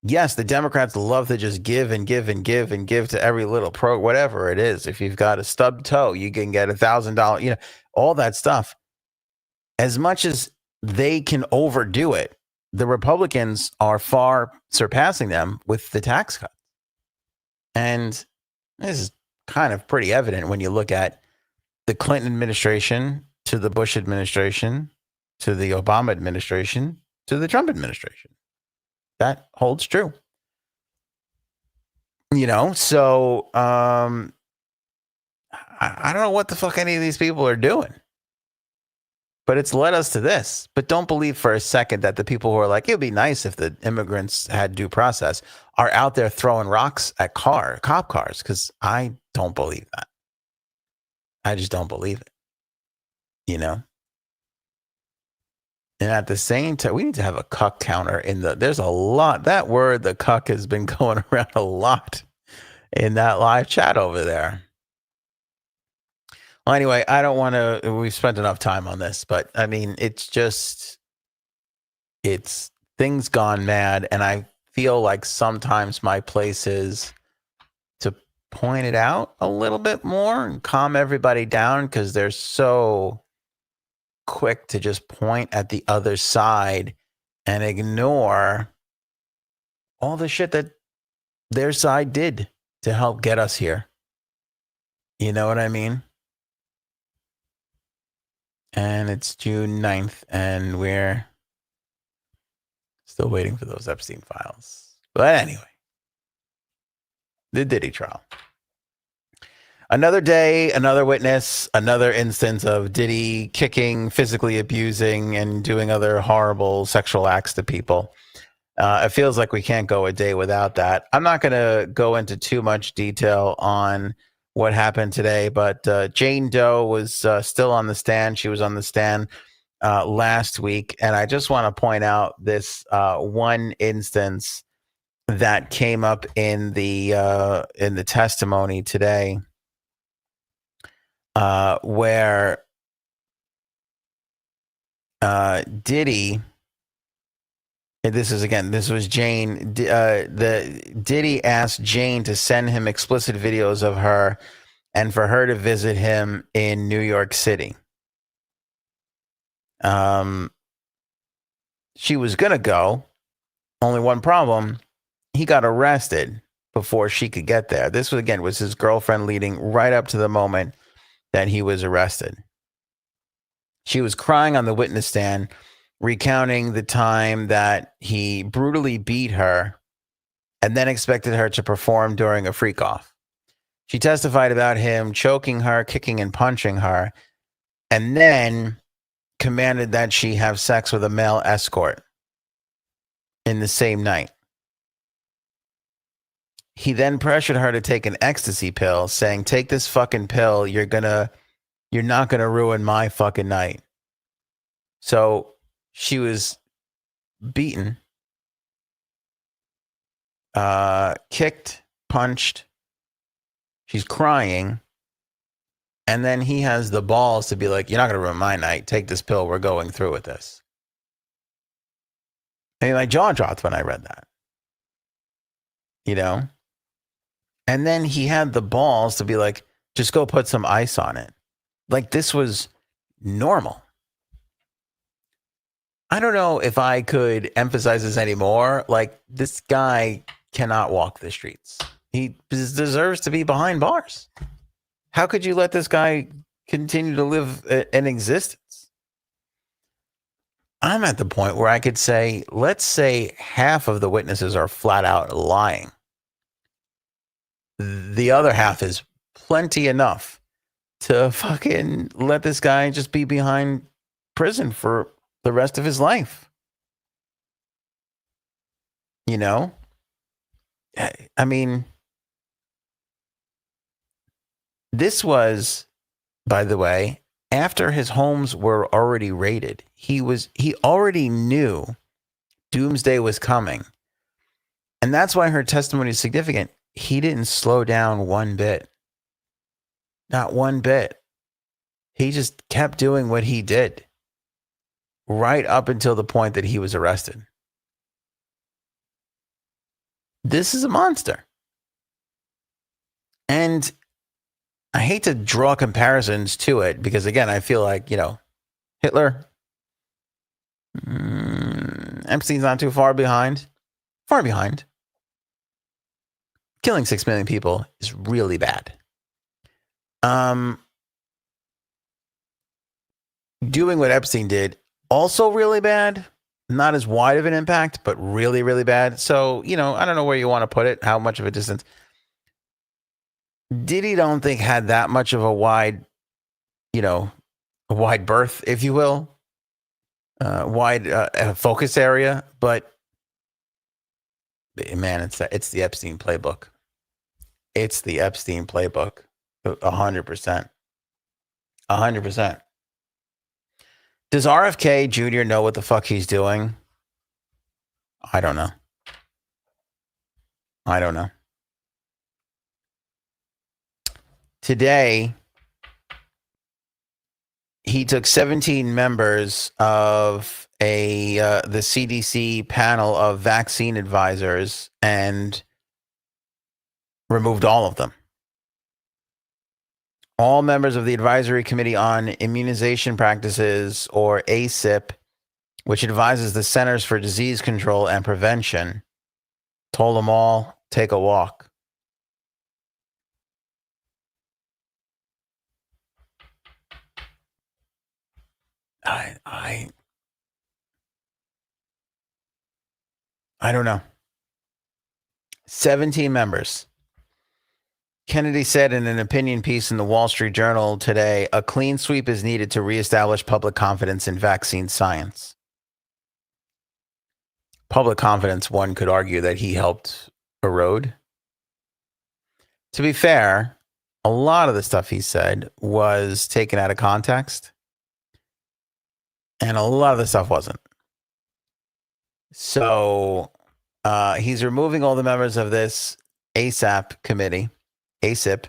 [SPEAKER 1] Yes, the Democrats love to just give and give and give and give to every little whatever it is. If you've got a stubbed toe, you can get $1,000, all that stuff. As much as they can overdo it, the Republicans are far surpassing them with the tax cut. And this is kind of pretty evident when you look at the Clinton administration to the Bush administration to the Obama administration to the Trump administration. That holds true. So I don't know what the fuck any of these people are doing. But it's led us to this. But don't believe for a second that the people who are like, it'd be nice if the immigrants had due process are out there throwing rocks at cop cars, because I don't believe that. I just don't believe it. And at the same time, we need to have a cuck counter there's a lot. That word, the cuck, has been going around a lot in that live chat over there. Well, anyway, I don't want to, we've spent enough time on this, but I mean, it's things gone mad. And I feel like sometimes my place is to point it out a little bit more and calm everybody down, because they're so quick to just point at the other side and ignore all the shit that their side did to help get us here. You know what I mean? And it's June 9th, and we're still waiting for those Epstein files. But anyway, the Diddy trial. Another day, another witness, another instance of Diddy kicking, physically abusing, and doing other horrible sexual acts to people. It feels like we can't go a day without that. I'm not going to go into too much detail on what happened today, but Jane Doe was still on the stand. She was on the stand last week, and I just want to point out this one instance that came up in the testimony today. Where Diddy, this was Jane. Diddy asked Jane to send him explicit videos of her and for her to visit him in New York City. She was going to go. Only one problem. He got arrested before she could get there. This was his girlfriend leading right up to the moment that he was arrested. She was crying on the witness stand, recounting the time that he brutally beat her and then expected her to perform during a freak off. She testified about him choking her, kicking and punching her, and then commanded that she have sex with a male escort in the same night. He then pressured her to take an ecstasy pill, saying, take this fucking pill. You're not going to ruin my fucking night. So she was beaten, kicked, punched. She's crying. And then he has the balls to be like, you're not going to ruin my night. Take this pill. We're going through with this. And my jaw dropped when I read that. And then he had the balls to be like, just go put some ice on it. Like this was normal. I don't know if I could emphasize this anymore. Like, this guy cannot walk the streets. He deserves to be behind bars. How could you let this guy continue to live an existence? I'm at the point where I could say, let's say half of the witnesses are flat out lying. The other half is plenty enough to fucking let this guy just be behind prison for the rest of his life. You know? I mean, this was, by the way, after his homes were already raided. He already knew doomsday was coming. And that's why her testimony is significant. He didn't slow down one bit. Not one bit. He just kept doing what he did right up until the point that he was arrested. This is a monster. And I hate to draw comparisons to it because, again, I feel like, Hitler, Epstein's not too far behind. Far behind. Killing 6 million people is really bad. Doing what Epstein did, also really bad. Not as wide of an impact, but really, really bad. So, I don't know where you want to put it, how much of a distance. Diddy don't think had that much of a wide berth, if you will, wide focus area. But man, it's the Epstein playbook. It's the Epstein playbook, 100%. 100%. Does RFK Jr. know what the fuck he's doing? I don't know. Today, he took 17 members of the CDC panel of vaccine advisors and removed all of them. All members of the Advisory Committee on Immunization Practices, or ACIP, which advises the Centers for Disease Control and Prevention, told them all, take a walk. I don't know. 17 members. Kennedy said in an opinion piece in the Wall Street Journal today, a clean sweep is needed to reestablish public confidence in vaccine science. Public confidence, one could argue that he helped erode. To be fair, a lot of the stuff he said was taken out of context, and a lot of the stuff wasn't. So he's removing all the members of this ASAP committee, ACIP.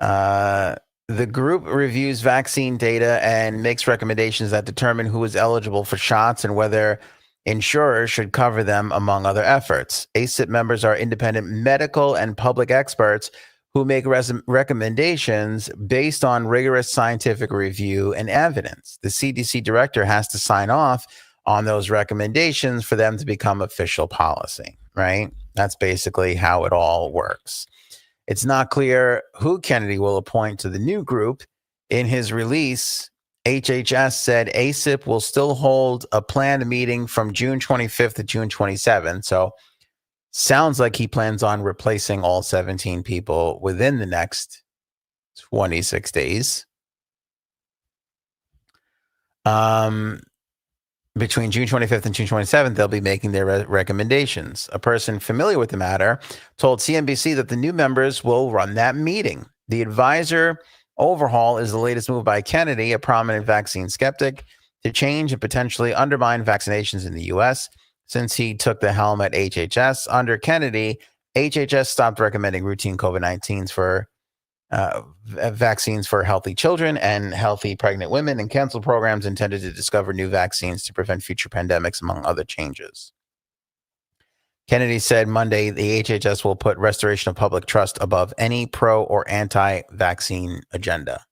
[SPEAKER 1] The group reviews vaccine data and makes recommendations that determine who is eligible for shots and whether insurers should cover them, among other efforts. ACIP members are independent medical and public experts who make recommendations based on rigorous scientific review and evidence. The CDC director has to sign off on those recommendations for them to become official policy, right? That's basically how it all works. It's not clear who Kennedy will appoint to the new group. In his release, HHS said ACIP will still hold a planned meeting from June 25th to June 27th. So sounds like he plans on replacing all 17 people within the next 26 days. Between June 25th and June 27th, they'll be making their recommendations. A person familiar with the matter told CNBC that the new members will run that meeting. The advisor overhaul is the latest move by Kennedy, a prominent vaccine skeptic, to change and potentially undermine vaccinations in the U.S. Since he took the helm at HHS under Kennedy, HHS stopped recommending routine COVID-19s for vaccines for healthy children and healthy pregnant women, and canceled programs intended to discover new vaccines to prevent future pandemics, among other changes. Kennedy said Monday the HHS will put restoration of public trust above any pro or anti-vaccine agenda.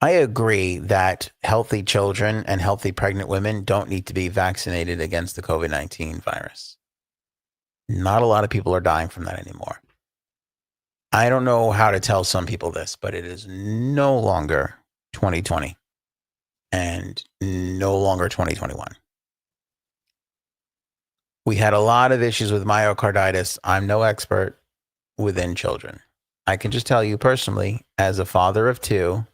[SPEAKER 1] I agree that healthy children and healthy pregnant women don't need to be vaccinated against the COVID-19 virus. Not a lot of people are dying from that anymore. I don't know how to tell some people this, but it is no longer 2020 and no longer 2021. We had a lot of issues with myocarditis. I'm no expert within children. I can just tell you personally, as a father of two,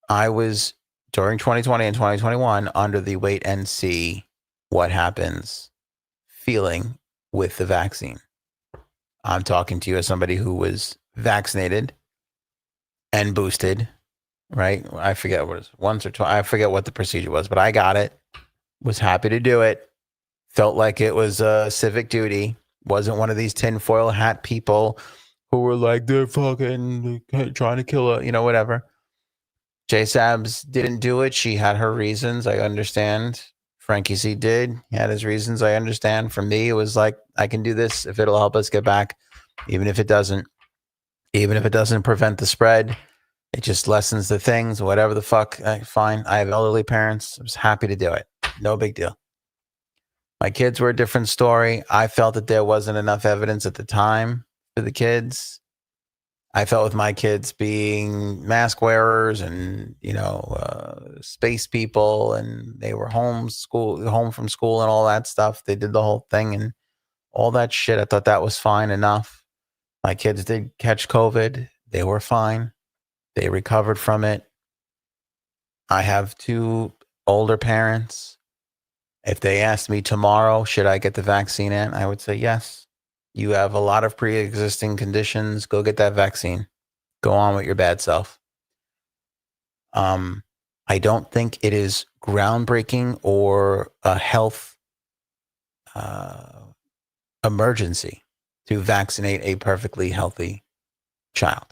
[SPEAKER 1] I was, during 2020 and 2021, under the wait and see what happens feeling with the vaccine. I'm talking to you as somebody who was vaccinated and boosted, right? I forget what it was, once or twice. I forget what the procedure was, but I got it, was happy to do it, felt like it was a civic duty, wasn't one of these tinfoil hat people who were like, they're fucking trying to kill her, whatever. J Sabs didn't do it. She had her reasons. I understand. Frankie C did. He had his reasons. I understand. For me, it was like, I can do this if it'll help us get back, even if it doesn't. Even if it doesn't prevent the spread, it just lessens the things, whatever the fuck. Fine. I have elderly parents. I was happy to do it. No big deal. My kids were a different story. I felt that there wasn't enough evidence at the time for the kids. I felt with my kids being mask wearers and, space people, and they were home from school and all that stuff. They did the whole thing and all that shit. I thought that was fine enough. My kids did catch COVID. They were fine. They recovered from it. I have 2 older parents. If they asked me tomorrow, should I get the vaccine in? I would say yes. You have a lot of pre-existing conditions. Go get that vaccine. Go on with your bad self. I don't think it is groundbreaking or a health emergency to vaccinate a perfectly healthy child.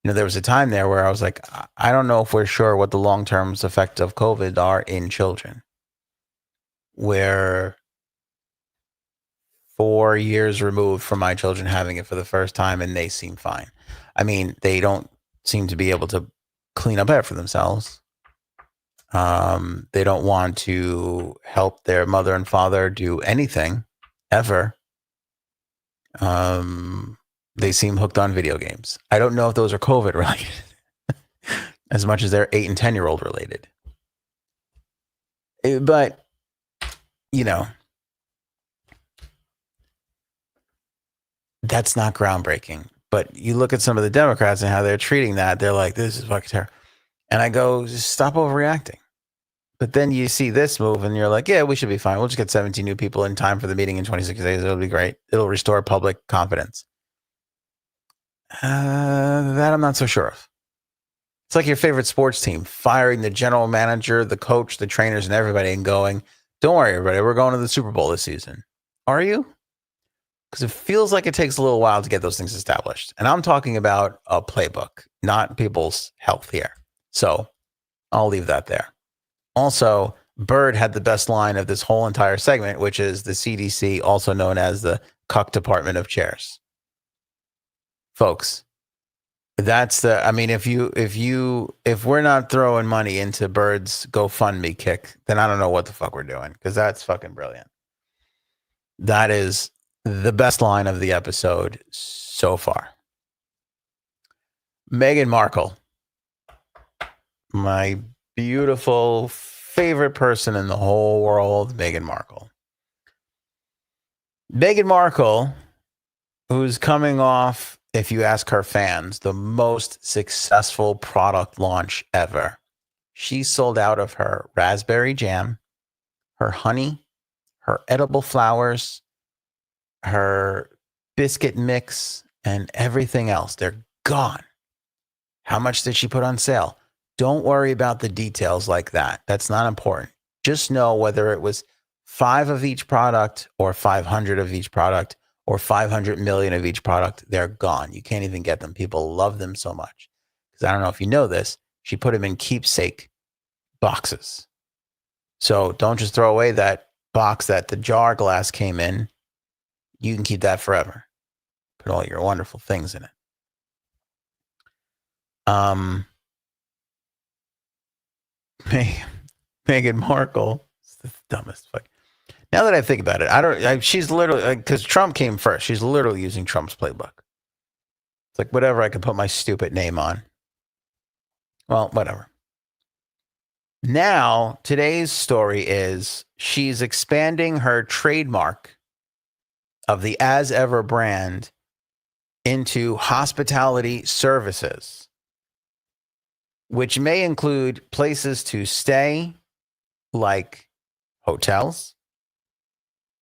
[SPEAKER 1] There was a time there where I was like, I don't know if we're sure what the long-term effects of COVID are in children. We're 4 years removed from my children having it for the first time, and they seem fine. I mean, they don't seem to be able to clean up after themselves. They don't want to help their mother and father do anything ever. They seem hooked on video games. I don't know if those are COVID related as much as they're 8 and 10-year-old related. But, that's not groundbreaking. But you look at some of the Democrats and how they're treating that. They're like, this is fucking terrible. And I go, just stop overreacting. But then you see this move and you're like, yeah, we should be fine. We'll just get 17 new people in time for the meeting in 26 days. It'll be great. It'll restore public confidence. That I'm not so sure of. It's like your favorite sports team firing the general manager, the coach, the trainers, and everybody and going, don't worry, everybody. We're going to the Super Bowl this season. Are you? Because it feels like it takes a little while to get those things established. And I'm talking about a playbook, not people's health here. So I'll leave that there. Also, Bird had the best line of this whole entire segment, which is the CDC, also known as the Cuck Department of Chairs. Folks, that's if we're not throwing money into Bird's GoFundMe kick, then I don't know what the fuck we're doing, because that's fucking brilliant. That is the best line of the episode so far. Meghan Markle, my beautiful favorite person in the whole world, Meghan Markle. Meghan Markle, who's coming off, if you ask her fans, the most successful product launch ever. She sold out of her raspberry jam, her honey, her edible flowers, her biscuit mix, and everything else. They're gone. How much did she put on sale? Don't worry about the details like that. That's not important. Just know whether it was 5 of each product or 500 of each product or 500 million of each product, they're gone. You can't even get them. People love them so much. Because I don't know if you know this, she put them in keepsake boxes. So don't just throw away that box that the jar glass came in. You can keep that forever. Put all your wonderful things in it. Meghan Markle is the dumbest fuck. Now that I think about it, she's literally, because Trump came first. She's literally using Trump's playbook. It's like, whatever I can put my stupid name on. Well, whatever. Now, today's story is she's expanding her trademark of the As Ever brand into hospitality services, which may include places to stay like hotels,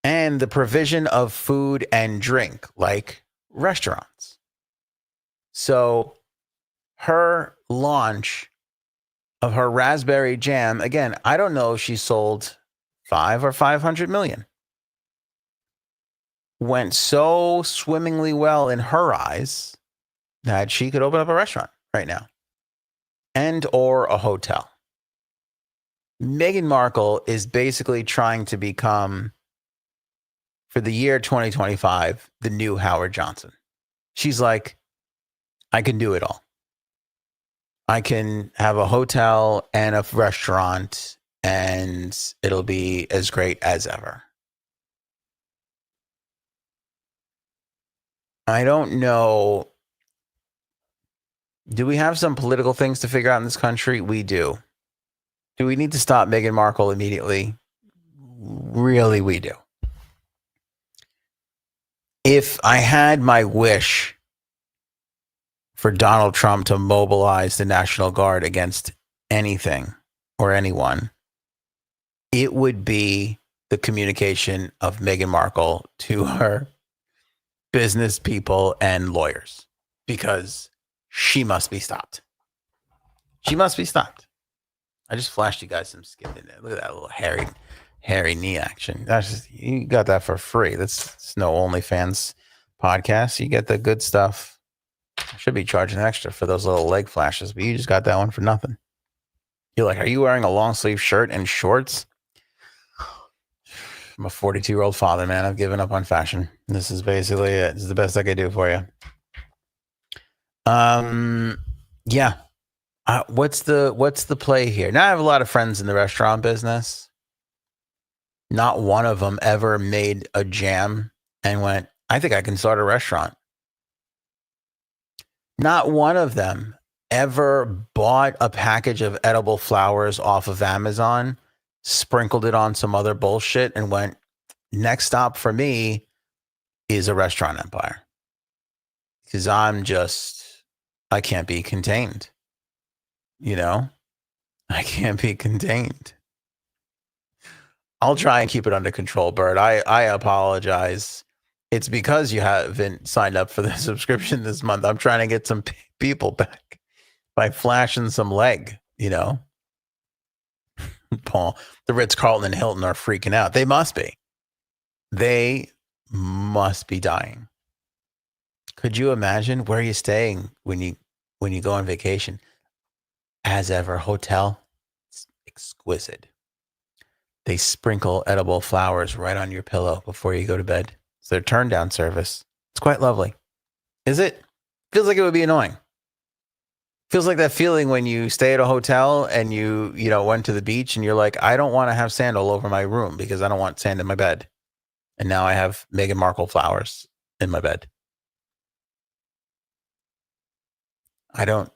[SPEAKER 1] and the provision of food and drink like restaurants. So her launch of her raspberry jam, again, I don't know if she sold 5 or 500 million. Went so swimmingly well in her eyes that she could open up a restaurant right now and or a hotel. Meghan Markle is basically trying to become, for the year 2025, the new Howard Johnson. She's like, I can do it all. I can have a hotel and a restaurant, and it'll be as great as ever. I don't know. Do we have some political things to figure out in this country? We do. Do we need to stop Meghan Markle immediately? Really, we do. If I had my wish for Donald Trump to mobilize the National Guard against anything or anyone, it would be the communication of Meghan Markle to her business people and lawyers, because she must be stopped. She must be stopped. I just flashed you guys some skin in there. Look at that little hairy knee action. That's just, you got that for free. That's no OnlyFans podcast. You get the good stuff. I should be charging extra for those little leg flashes, but you just got that one for nothing. You're like, are you wearing a long sleeve shirt and shorts? I'm a 42-year-old father, man. I've given up on fashion. This is basically it. This is the best I could do for you. Yeah. What's the play here? Now I have a lot of friends in the restaurant business. Not one of them ever made a jam and went, I think I can start a restaurant. Not one of them ever bought a package of edible flowers off of Amazon, sprinkled it on some other bullshit, and went, next stop for me is a restaurant empire. Because I can't be contained. You know, I can't be contained. I'll try and keep it under control, Bert. I apologize. It's because you haven't signed up for the subscription this month. I'm trying to get some people back by flashing some leg, you know. Paul, the Ritz-Carlton and Hilton are freaking out. They must be. They must be dying. Could you imagine where you're staying when you go on vacation? As ever, hotel, it's exquisite. They sprinkle edible flowers right on your pillow before you go to bed. It's their turn down service. It's quite lovely. Is it? Feels like it would be annoying. Feels like that feeling when you stay at a hotel and you went to the beach and you're like, I don't want to have sand all over my room because I don't want sand in my bed. And now I have Meghan Markle flowers in my bed. I don't.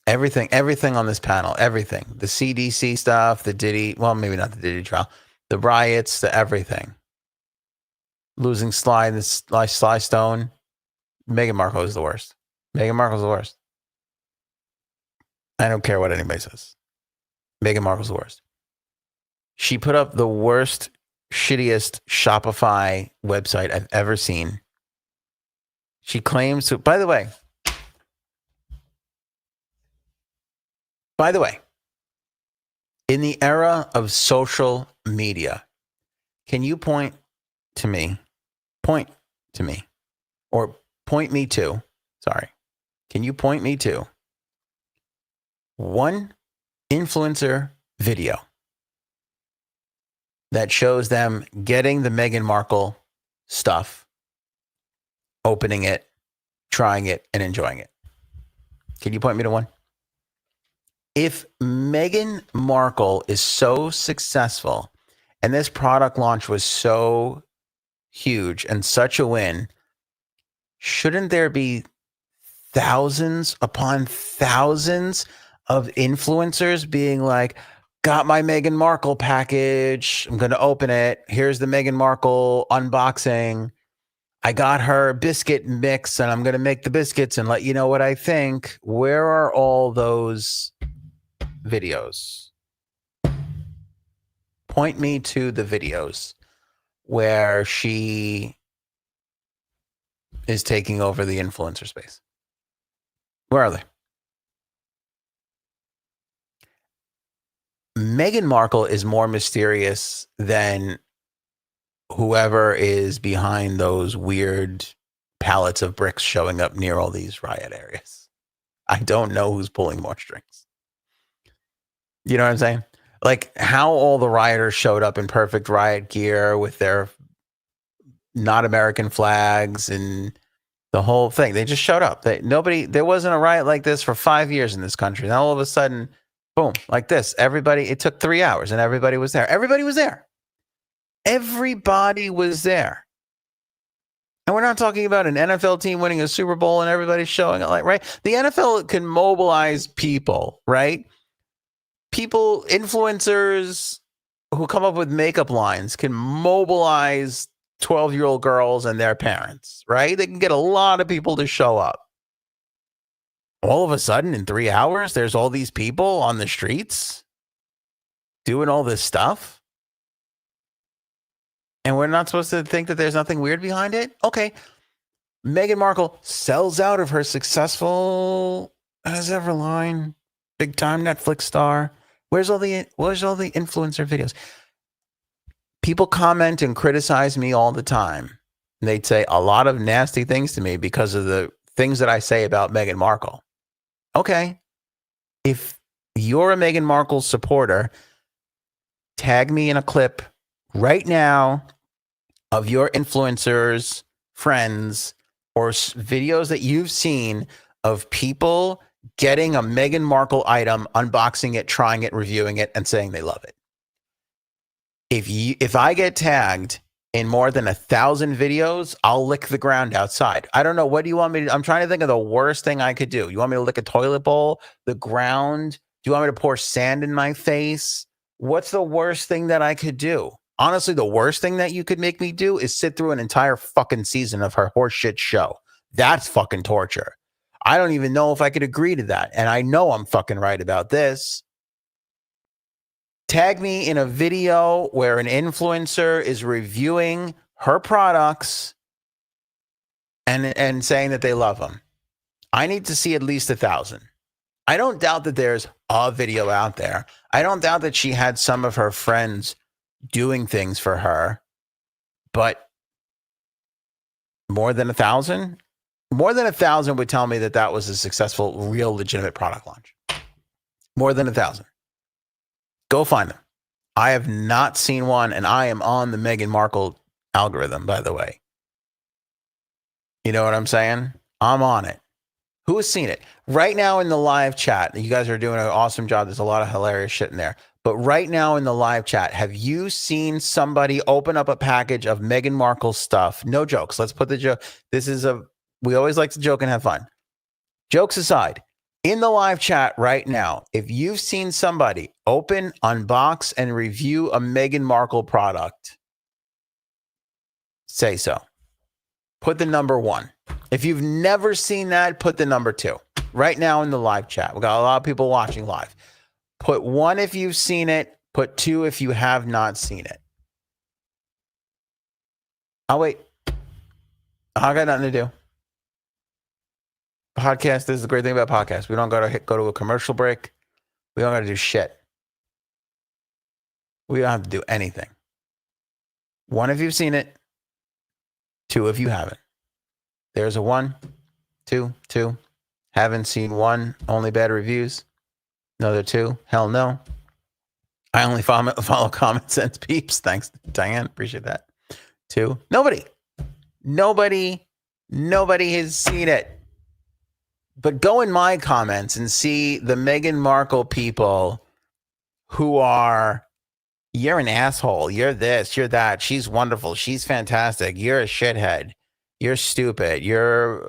[SPEAKER 1] Everything on this panel, everything. The CDC stuff, the Diddy, well, maybe not the Diddy trial, the riots, the everything. Losing Sly Stone. Meghan Markle is the worst. Meghan Markle's the worst. I don't care what anybody says. Meghan Markle's the worst. She put up the worst, shittiest Shopify website I've ever seen. She claims to, by the way, in the era of social media, can you point me to one influencer video that shows them getting the Meghan Markle stuff, opening it, trying it, and enjoying it? Can you point me to one? If Meghan Markle is so successful and this product launch was so huge and such a win, shouldn't there be thousands upon thousands of influencers being like, got my Meghan Markle package, I'm going to open it. Here's the Meghan Markle unboxing. I got her biscuit mix and I'm going to make the biscuits and let you know what I think. Where are all those videos? Point me to the videos where she is taking over the influencer space. Where are they? Meghan Markle is more mysterious than whoever is behind those weird pallets of bricks showing up near all these riot areas. I don't know who's pulling more strings. You know what I'm saying? Like how all the rioters showed up in perfect riot gear with their not American flags and the whole thing. They just showed up. There wasn't a riot like this for 5 years in this country. Now all of a sudden, boom, like this. It took 3 hours and everybody was there. Everybody was there. Everybody was there. And we're not talking about an NFL team winning a Super Bowl and everybody's showing up, like, right? The NFL can mobilize people, right? People, influencers who come up with makeup lines can mobilize 12-year-old girls and their parents, right? They can get a lot of people to show up. All of a sudden, in 3 hours, there's all these people on the streets doing all this stuff. And we're not supposed to think that there's nothing weird behind it? Okay. Meghan Markle sells out of her successful as ever line, big time Netflix star. Where's all the influencer videos? People comment and criticize me all the time. They'd say a lot of nasty things to me because of the things that I say about Meghan Markle. Okay. If you're a Meghan Markle supporter, tag me in a clip right now of your influencers, friends, or videos that you've seen of people getting a Meghan Markle item, unboxing it, trying it, reviewing it, and saying they love it. If I get tagged in more than 1,000 videos, I'll lick the ground outside. I don't know. What do you want me to? I'm trying to think of the worst thing I could do. You want me to lick a toilet bowl, the ground? Do you want me to pour sand in my face? What's the worst thing that I could do? Honestly, the worst thing that you could make me do is sit through an entire fucking season of her horseshit show. That's fucking torture. I don't even know if I could agree to that. And I know I'm fucking right about this. Tag me in a video where an influencer is reviewing her products and saying that they love them. I need to see at least 1,000. I don't doubt that there's a video out there. I don't doubt that she had some of her friends doing things for her, but more than 1,000? More than 1,000 would tell me that that was a successful, real, legitimate product launch. More than 1,000. Go find them. I have not seen one, and I am on the Meghan Markle algorithm, by the way. You know what I'm saying? I'm on it. Who has seen it? Right now in the live chat, you guys are doing an awesome job. There's a lot of hilarious shit in there. But right now in the live chat, have you seen somebody open up a package of Meghan Markle stuff? No jokes. Let's put the joke. We always like to joke and have fun. Jokes aside, in the live chat right now, if you've seen somebody open, unbox, and review a Meghan Markle product, say so. Put the number 1. If you've never seen that, put the number 2. Right now in the live chat. We got a lot of people watching live. Put 1 if you've seen it. Put 2 if you have not seen it. I'll wait. I got nothing to do. Podcast, this is the great thing about podcasts. We don't go to a commercial break. We don't got to do shit. We don't have to do anything. 1 if you've seen it. 2 if you haven't. There's a 1, 2. Haven't seen 1. Only bad reviews. Another 2. Hell no. I only follow Common Sense peeps. Thanks, Diane. Appreciate that. 2. Nobody has seen it. But go in my comments and see the Meghan Markle people who are, you're an asshole. You're this, you're that. She's wonderful. She's fantastic. You're a shithead. You're stupid. You're,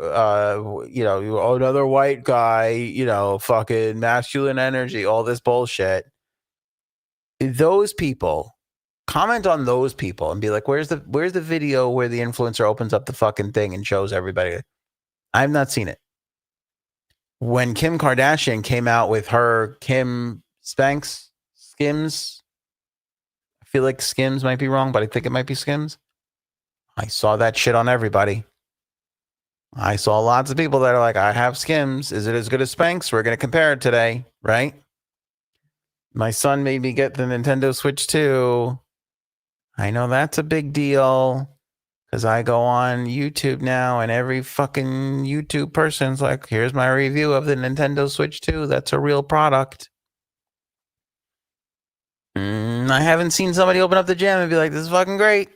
[SPEAKER 1] another white guy, fucking masculine energy, all this bullshit. Those people, comment on those people and be like, where's the video where the influencer opens up the fucking thing and shows everybody? I've not seen it. When Kim Kardashian came out with her Skims, I feel like Skims might be wrong, but I think it might be Skims. I saw that shit on everybody. I saw lots of people that are like, I have Skims. Is it as good as Spanx? We're going to compare it today, right? My son made me get the Nintendo Switch 2. I know that's a big deal because I go on YouTube now and every fucking YouTube person's like, here's my review of the Nintendo Switch 2. That's a real product. I haven't seen somebody open up the gym and be like, this is fucking great.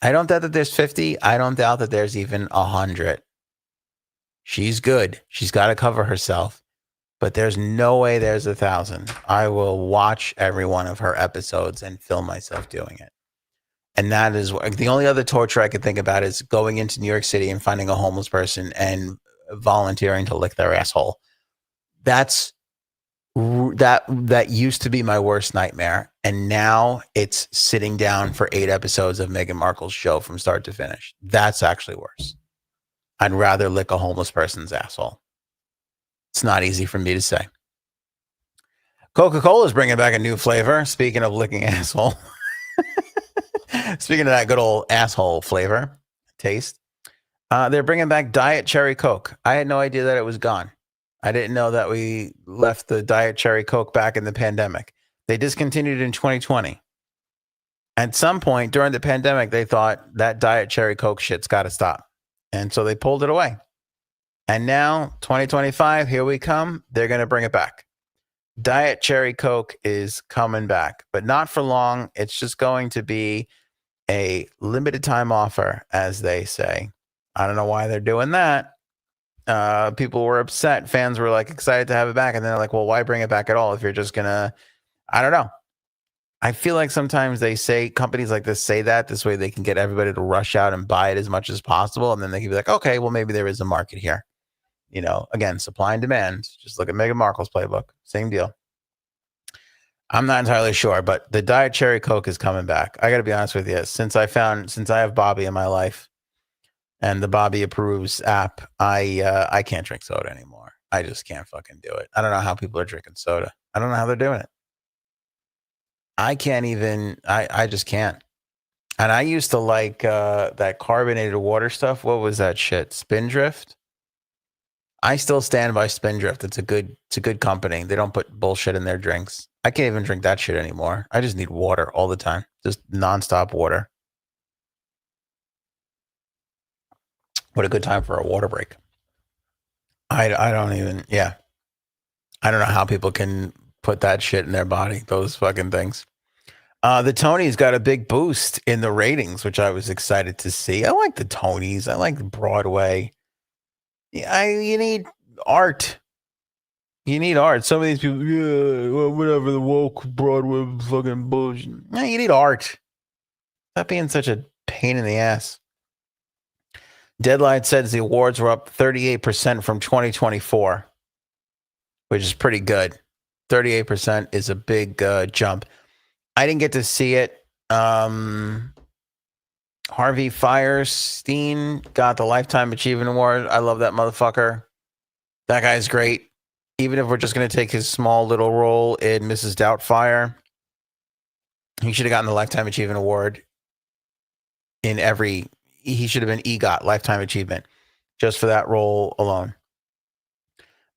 [SPEAKER 1] I don't doubt that there's 50. I don't doubt that there's even 100. She's good. She's got to cover herself. But there's no way there's 1,000. I will watch every one of her episodes and film myself doing it. And that is the only other torture I could think about is going into New York City and finding a homeless person and volunteering to lick their asshole. That used to be my worst nightmare. And now it's sitting down for 8 episodes of Meghan Markle's show from start to finish. That's actually worse. I'd rather lick a homeless person's asshole. It's not easy for me to say. Coca Cola is bringing back a new flavor. Speaking of licking asshole. Speaking of that good old asshole flavor, taste. They're bringing back Diet Cherry Coke. I had no idea that it was gone. I didn't know that we left the Diet Cherry Coke back in the pandemic. They discontinued it in 2020. At some point during the pandemic, they thought that Diet Cherry Coke shit's got to stop. And so they pulled it away. And now, 2025, here we come. They're going to bring it back. Diet Cherry Coke is coming back, but not for long. It's just going to be a limited time offer, as they say. I don't know why they're doing that. People were upset. Fans were like excited to have it back. And they're like, well, why bring it back at all if you're just going to, I don't know. I feel like sometimes they say companies like this say that this way they can get everybody to rush out and buy it as much as possible. And then they can be like, okay, well, maybe there is a market here. You know, again, supply and demand. Just look at Meghan Markle's playbook. Same deal. I'm not entirely sure, but the Diet Cherry Coke is coming back. I got to be honest with you. Since I have Bobby in my life and the Bobby Approves app, I can't drink soda anymore. I just can't fucking do it. I don't know how people are drinking soda. I don't know how they're doing it. I can't even, I just can't. And I used to like that carbonated water stuff. What was that shit? Spindrift? I still stand by Spindrift. It's a good company. They don't put bullshit in their drinks. I can't even drink that shit anymore. I just need water all the time. Just nonstop water. What a good time for a water break. I don't even, yeah. I don't know how people can put that shit in their body, those fucking things. The Tonys got a big boost in the ratings, which I was excited to see. I like the Tonys. I like Broadway. You need art. You need art. Some of these people, yeah, well, whatever, the woke Broadway fucking bullshit. No, you need art. Stop being such a pain in the ass. Deadline says the awards were up 38% from 2024, which is pretty good. 38% is a big jump. I didn't get to see it. Harvey Fierstein got the Lifetime Achievement Award. I love that motherfucker. That guy's great. Even if we're just going to take his small little role in Mrs. Doubtfire, he should have gotten the Lifetime Achievement Award he should have been EGOT, Lifetime Achievement, just for that role alone.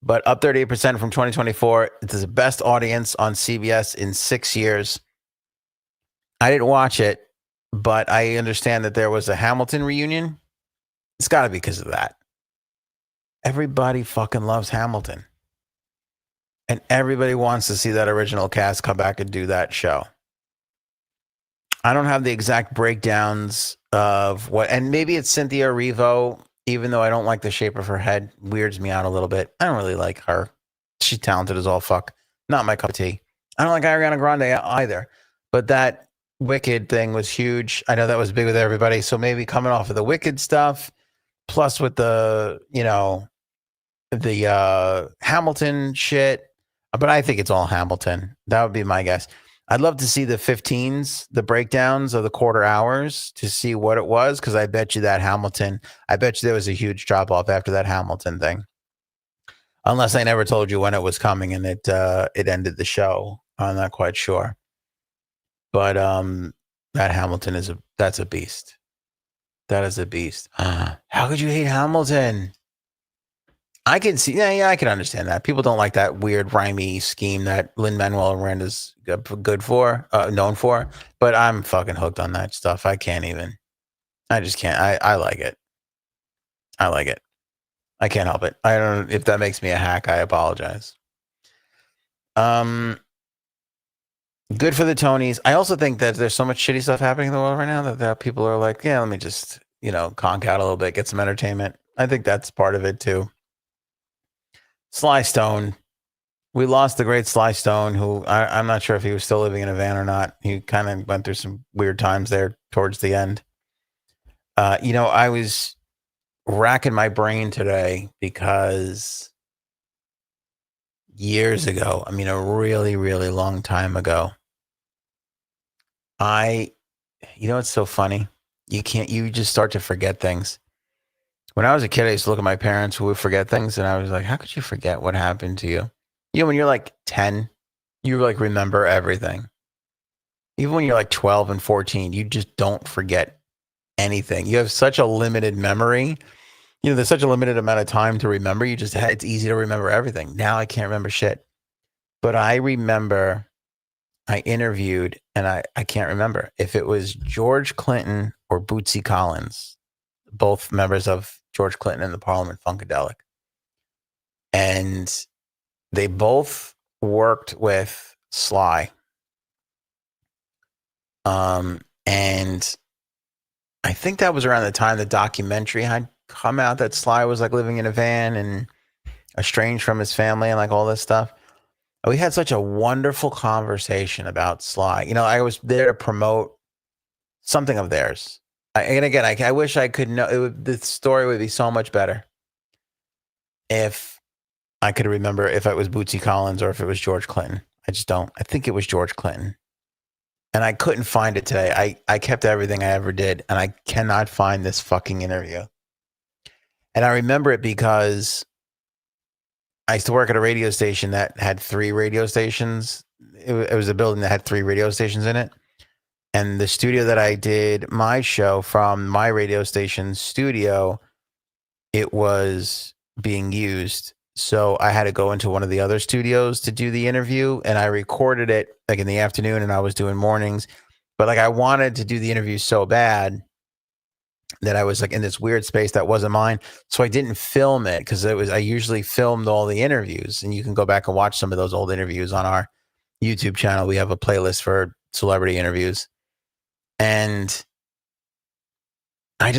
[SPEAKER 1] But up 38% from 2024. It's the best audience on CBS in 6 years. I didn't watch it, but I understand that there was a Hamilton reunion. It's got to be because of that. Everybody fucking loves Hamilton. And everybody wants to see that original cast come back and do that show. I don't have the exact breakdowns of what, and maybe it's Cynthia Erivo, even though I don't like the shape of her head, weirds me out a little bit. I don't really like her. She's talented as all fuck. Not my cup of tea. I don't like Ariana Grande either. But that Wicked thing was huge. I know that was big with everybody. So maybe coming off of the Wicked stuff, plus with the, the Hamilton shit. But I think it's all Hamilton. That would be my guess. I'd love to see the 15s, the breakdowns of the quarter hours to see what it was. Because I bet you that Hamilton, I bet you there was a huge drop off after that Hamilton thing. Unless I never told you when it was coming and it ended the show. I'm not quite sure. But that Hamilton that's a beast. That is a beast. How could you hate Hamilton? I can see, yeah, I can understand that. People don't like that weird rhymey scheme that Lin-Manuel Miranda's known for. But I'm fucking hooked on that stuff. I can't even. I just can't. I like it. I like it. I can't help it. I don't. If that makes me a hack, I apologize. Good for the Tonys. I also think that there's so much shitty stuff happening in the world right now that people are like, yeah, let me just conk out a little bit, get some entertainment. I think that's part of it too. Sly Stone. We lost the great Sly Stone, who I'm not sure if he was still living in a van or not. He kind of went through some weird times there towards the end. I was racking my brain today because years ago, I mean, a really, really long time ago, it's so funny. You just start to forget things. When I was a kid, I used to look at my parents who would forget things, and I was like, how could you forget what happened to you? When you're like 10, you like remember everything. Even when you're like 12 and 14, you just don't forget anything. You have such a limited memory. There's such a limited amount of time to remember. It's easy to remember everything. Now I can't remember shit. But I remember I interviewed, and I can't remember if it was George Clinton or Bootsy Collins, both members of George Clinton and the Parliament Funkadelic. And they both worked with Sly. And I think that was around the time the documentary had come out that Sly was like living in a van and estranged from his family and like all this stuff. And we had such a wonderful conversation about Sly. I was there to promote something of theirs. I wish I could know. The story would be so much better if I could remember if it was Bootsy Collins or if it was George Clinton. I just don't. I think it was George Clinton. And I couldn't find it today. I kept everything I ever did, and I cannot find this fucking interview. And I remember it because I used to work at a radio station that had 3 radio stations. It was a building that had 3 radio stations in it. And the studio that I did my show from, my radio station studio, it was being used. So I had to go into one of the other studios to do the interview, and I recorded it like in the afternoon, and I was doing mornings. But like I wanted to do the interview so bad that I was like in this weird space that wasn't mine. So I didn't film it because I usually filmed all the interviews, and you can go back and watch some of those old interviews on our YouTube channel. We have a playlist for celebrity interviews. And I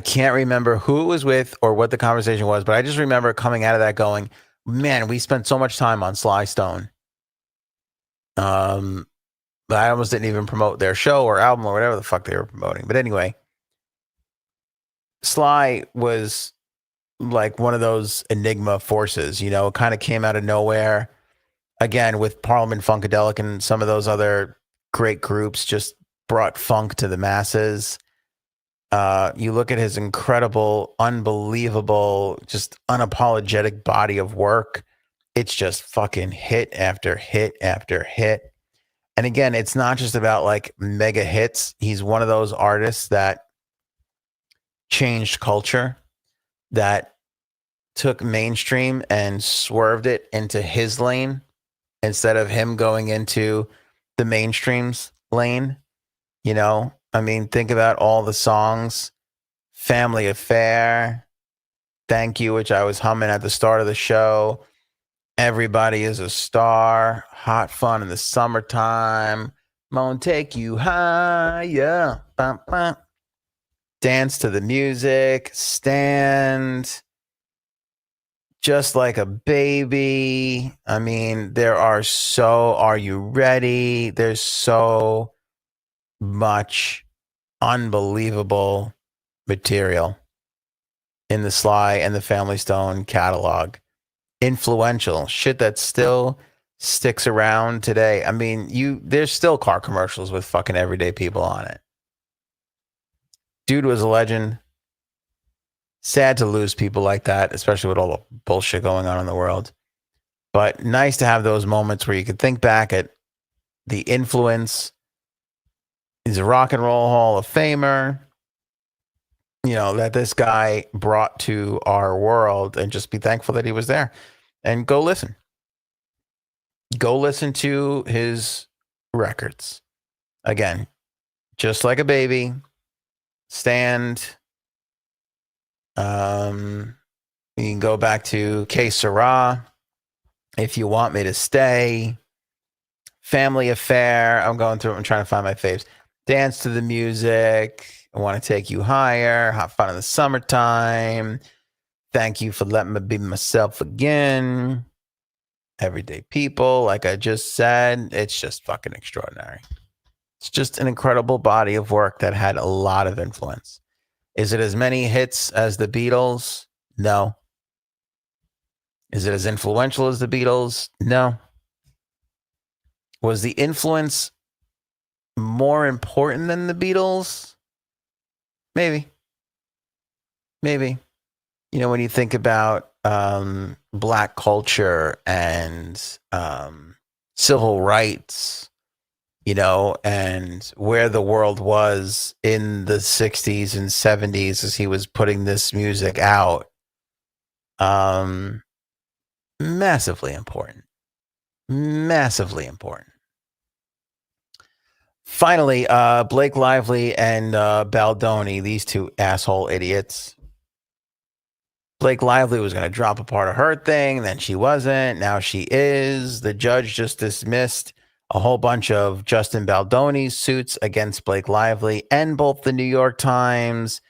[SPEAKER 1] can't remember who it was with or what the conversation was, but I just remember coming out of that going, man, we spent so much time on Sly Stone. But I almost didn't even promote their show or album or whatever the fuck they were promoting. But anyway, Sly was like one of those enigma forces, it kind of came out of nowhere. Again, with Parliament Funkadelic and some of those other great groups, just brought funk to the masses. You look at his incredible, unbelievable, just unapologetic body of work. It's just fucking hit after hit after hit. And again, it's not just about like mega hits. He's one of those artists that changed culture, that took mainstream and swerved it into his lane instead of him going into the mainstream's lane. I mean, think about all the songs. Family Affair, Thank You, which I was humming at the start of the show. Everybody is a Star, Hot Fun in the Summertime, Won't Take You Higher, bum, bum. Dance to the Music, Stand, Just Like a Baby. I mean, Are You Ready? There's so much unbelievable material in the Sly and the Family Stone catalog. Influential shit that still sticks around today. I mean, there's still car commercials with fucking everyday people on it. Dude was a legend. Sad to lose people like that, especially with all the bullshit going on in the world. But nice to have those moments where you could think back at the influence He's a rock and roll Hall of Famer. That this guy brought to our world, and just be thankful that he was there. And go listen. Go listen to his records. Again, Just Like a Baby, Stand. You can go back to Que Sera, If You Want Me to Stay, Family Affair. I'm going through it. I'm trying to find my faves. Dance to the Music, I Want to Take You Higher, Hot Fun in the Summertime, Thank You for Letting Me Be Myself Again, Everyday People, like I just said. It's just fucking extraordinary. It's just an incredible body of work that had a lot of influence. Is it as many hits as the Beatles? No. Is it as influential as the Beatles? No. Was the influence more important than the Beatles? Maybe. When you think about black culture and civil rights, and where the world was in the 60s and 70s as he was putting this music out, massively important. Finally, Blake Lively and Baldoni, these two asshole idiots. Blake Lively was going to drop a part of her thing, then she wasn't. Now she is. The judge just dismissed a whole bunch of Justin Baldoni's suits against Blake Lively and both the New York Times.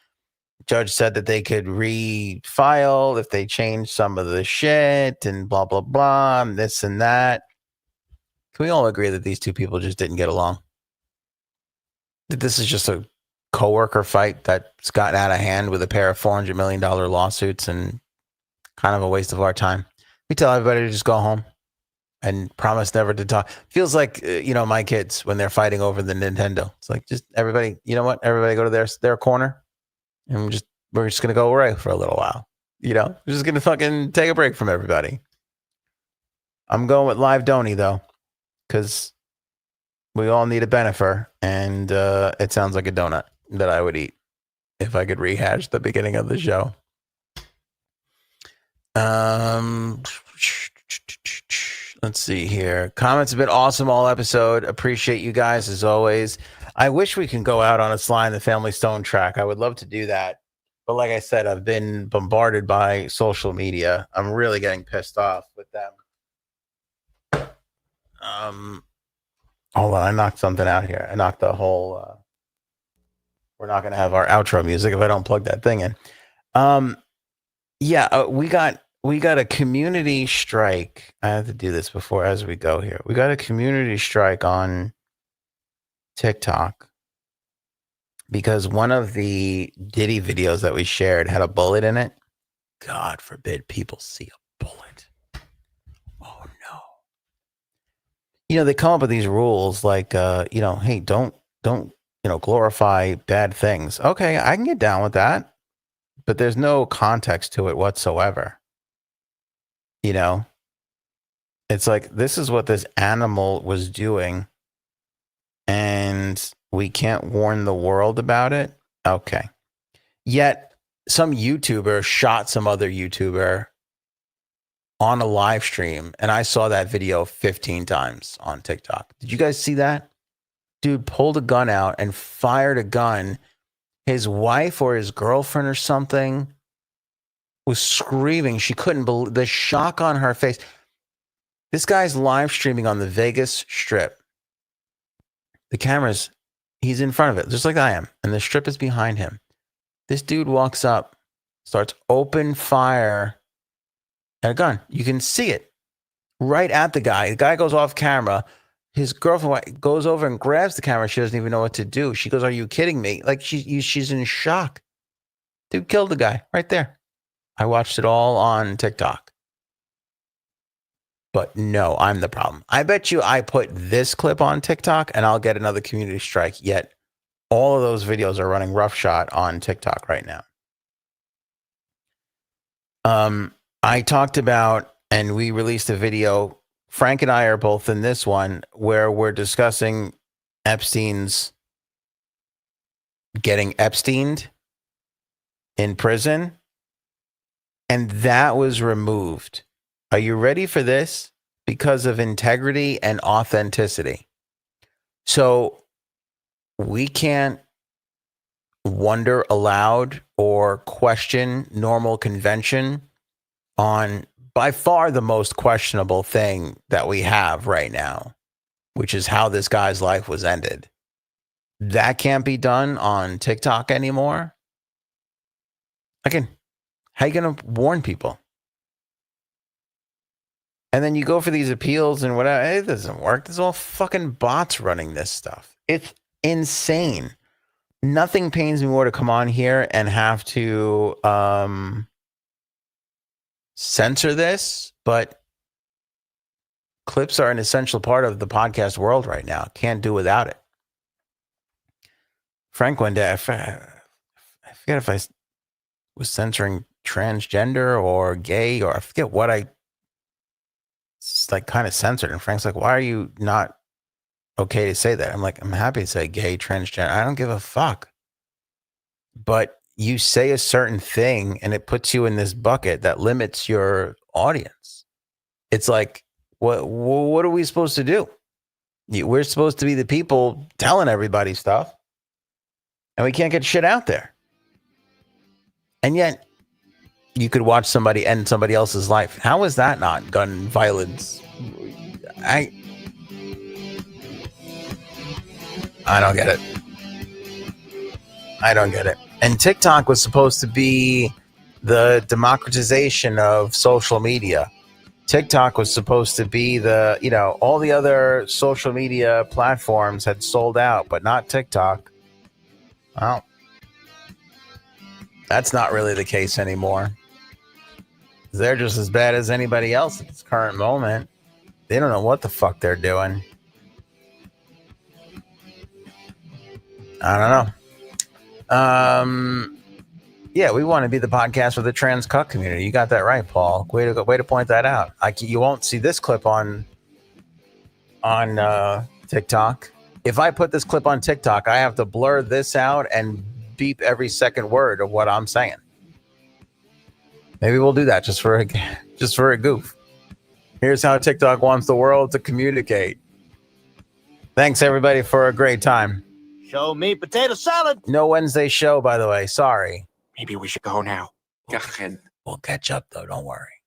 [SPEAKER 1] Judge said that they could refile if they changed some of the shit and blah, blah, blah, and this and that. Can we all agree that these two people just didn't get along? That this is just a coworker fight that's gotten out of hand with a pair of $400 million lawsuits and kind of a waste of our time? We tell everybody to just go home and promise never to talk. Feels like, my kids when they're fighting over the Nintendo. It's like, just everybody, you know what? Everybody go to their corner, and we're just going to go away for a little while. We're just going to fucking take a break from everybody. I'm going with Live Donny, though, because we all need a Benefer, and it sounds like a donut that I would eat if I could rehash the beginning of the show. Let's see here. Comments have been awesome all episode. Appreciate you guys as always. I wish we can go out on a Sly and the Family Stone track. I would love to do that. But like I said, I've been bombarded by social media. I'm really getting pissed off with them. Hold on, I knocked something out here. I knocked the whole we're not going to have our outro music if I don't plug that thing in. We got a community strike. I have to do this before as we go here. We got a community strike on TikTok because one of the Diddy videos that we shared had a bullet in it. God forbid people see a bullet. Oh no. They come up with these rules like, hey, don't glorify bad things. Okay, I can get down with that, but there's no context to it whatsoever. It's like, this is what this animal was doing, and we can't warn the world about it. Okay. Yet some YouTuber shot some other YouTuber on a live stream, and I saw that video 15 times on TikTok. Did you guys see that? Dude pulled a gun out and fired a gun. His wife or his girlfriend or something was screaming. She couldn't believe the shock on her face. This guy's live streaming on the Vegas Strip. The camera's, he's in front of it, just like I am. And the strip is behind him. This dude walks up, starts open fire at a gun. You can see it right at the guy. The guy goes off camera. His girlfriend goes over and grabs the camera. She doesn't even know what to do. She goes, "Are you kidding me?" Like she's in shock. Dude killed the guy right there. I watched it all on TikTok. But no, I'm the problem. I bet you I put this clip on TikTok and I'll get another community strike. Yet all of those videos are running roughshod on TikTok right now. I talked about, and we released a video. Frank and I are both in this one where we're discussing Epstein's getting Epsteined in prison, and that was removed. Are you ready for this? Because of integrity and authenticity. So we can't wonder aloud or question normal convention on by far the most questionable thing that we have right now, which is how this guy's life was ended. That can't be done on TikTok anymore. Again, how are you going to warn people? And then you go for these appeals and whatever. It doesn't work. There's all fucking bots running this stuff. It's insane. Nothing pains me more to come on here and have to censor this, but clips are an essential part of the podcast world right now. Can't do without it. Frank one day, I forget if I was censoring transgender or gay, or I forget what I like kind of censored. And Frank's like, why are you not okay to say that? I'm like, I'm happy to say gay, transgender. I don't give a fuck. But you say a certain thing and it puts you in this bucket that limits your audience. It's like, what are we supposed to do? We're supposed to be the people telling everybody stuff, and we can't get shit out there. And yet, you could watch somebody end somebody else's life. How is that not gun violence? I don't get it. I don't get it. And TikTok was supposed to be the democratization of social media. TikTok was supposed to be the, all the other social media platforms had sold out, but not TikTok. Well, that's not really the case anymore. They're just as bad as anybody else at this current moment. They don't know what the fuck they're doing. I don't know. Yeah, we want to be the podcast for the trans cuck community. You got that right, Paul. Way to point that out. You won't see this clip on TikTok. If I put this clip on TikTok, I have to blur this out and beep every second word of what I'm saying. Maybe we'll do that just for a goof. Here's how TikTok wants the world to communicate. Thanks everybody for a great time.
[SPEAKER 2] Show me potato salad.
[SPEAKER 1] No Wednesday show, by the way. Sorry.
[SPEAKER 2] Maybe we should go now.
[SPEAKER 1] We'll catch up, though. Don't worry.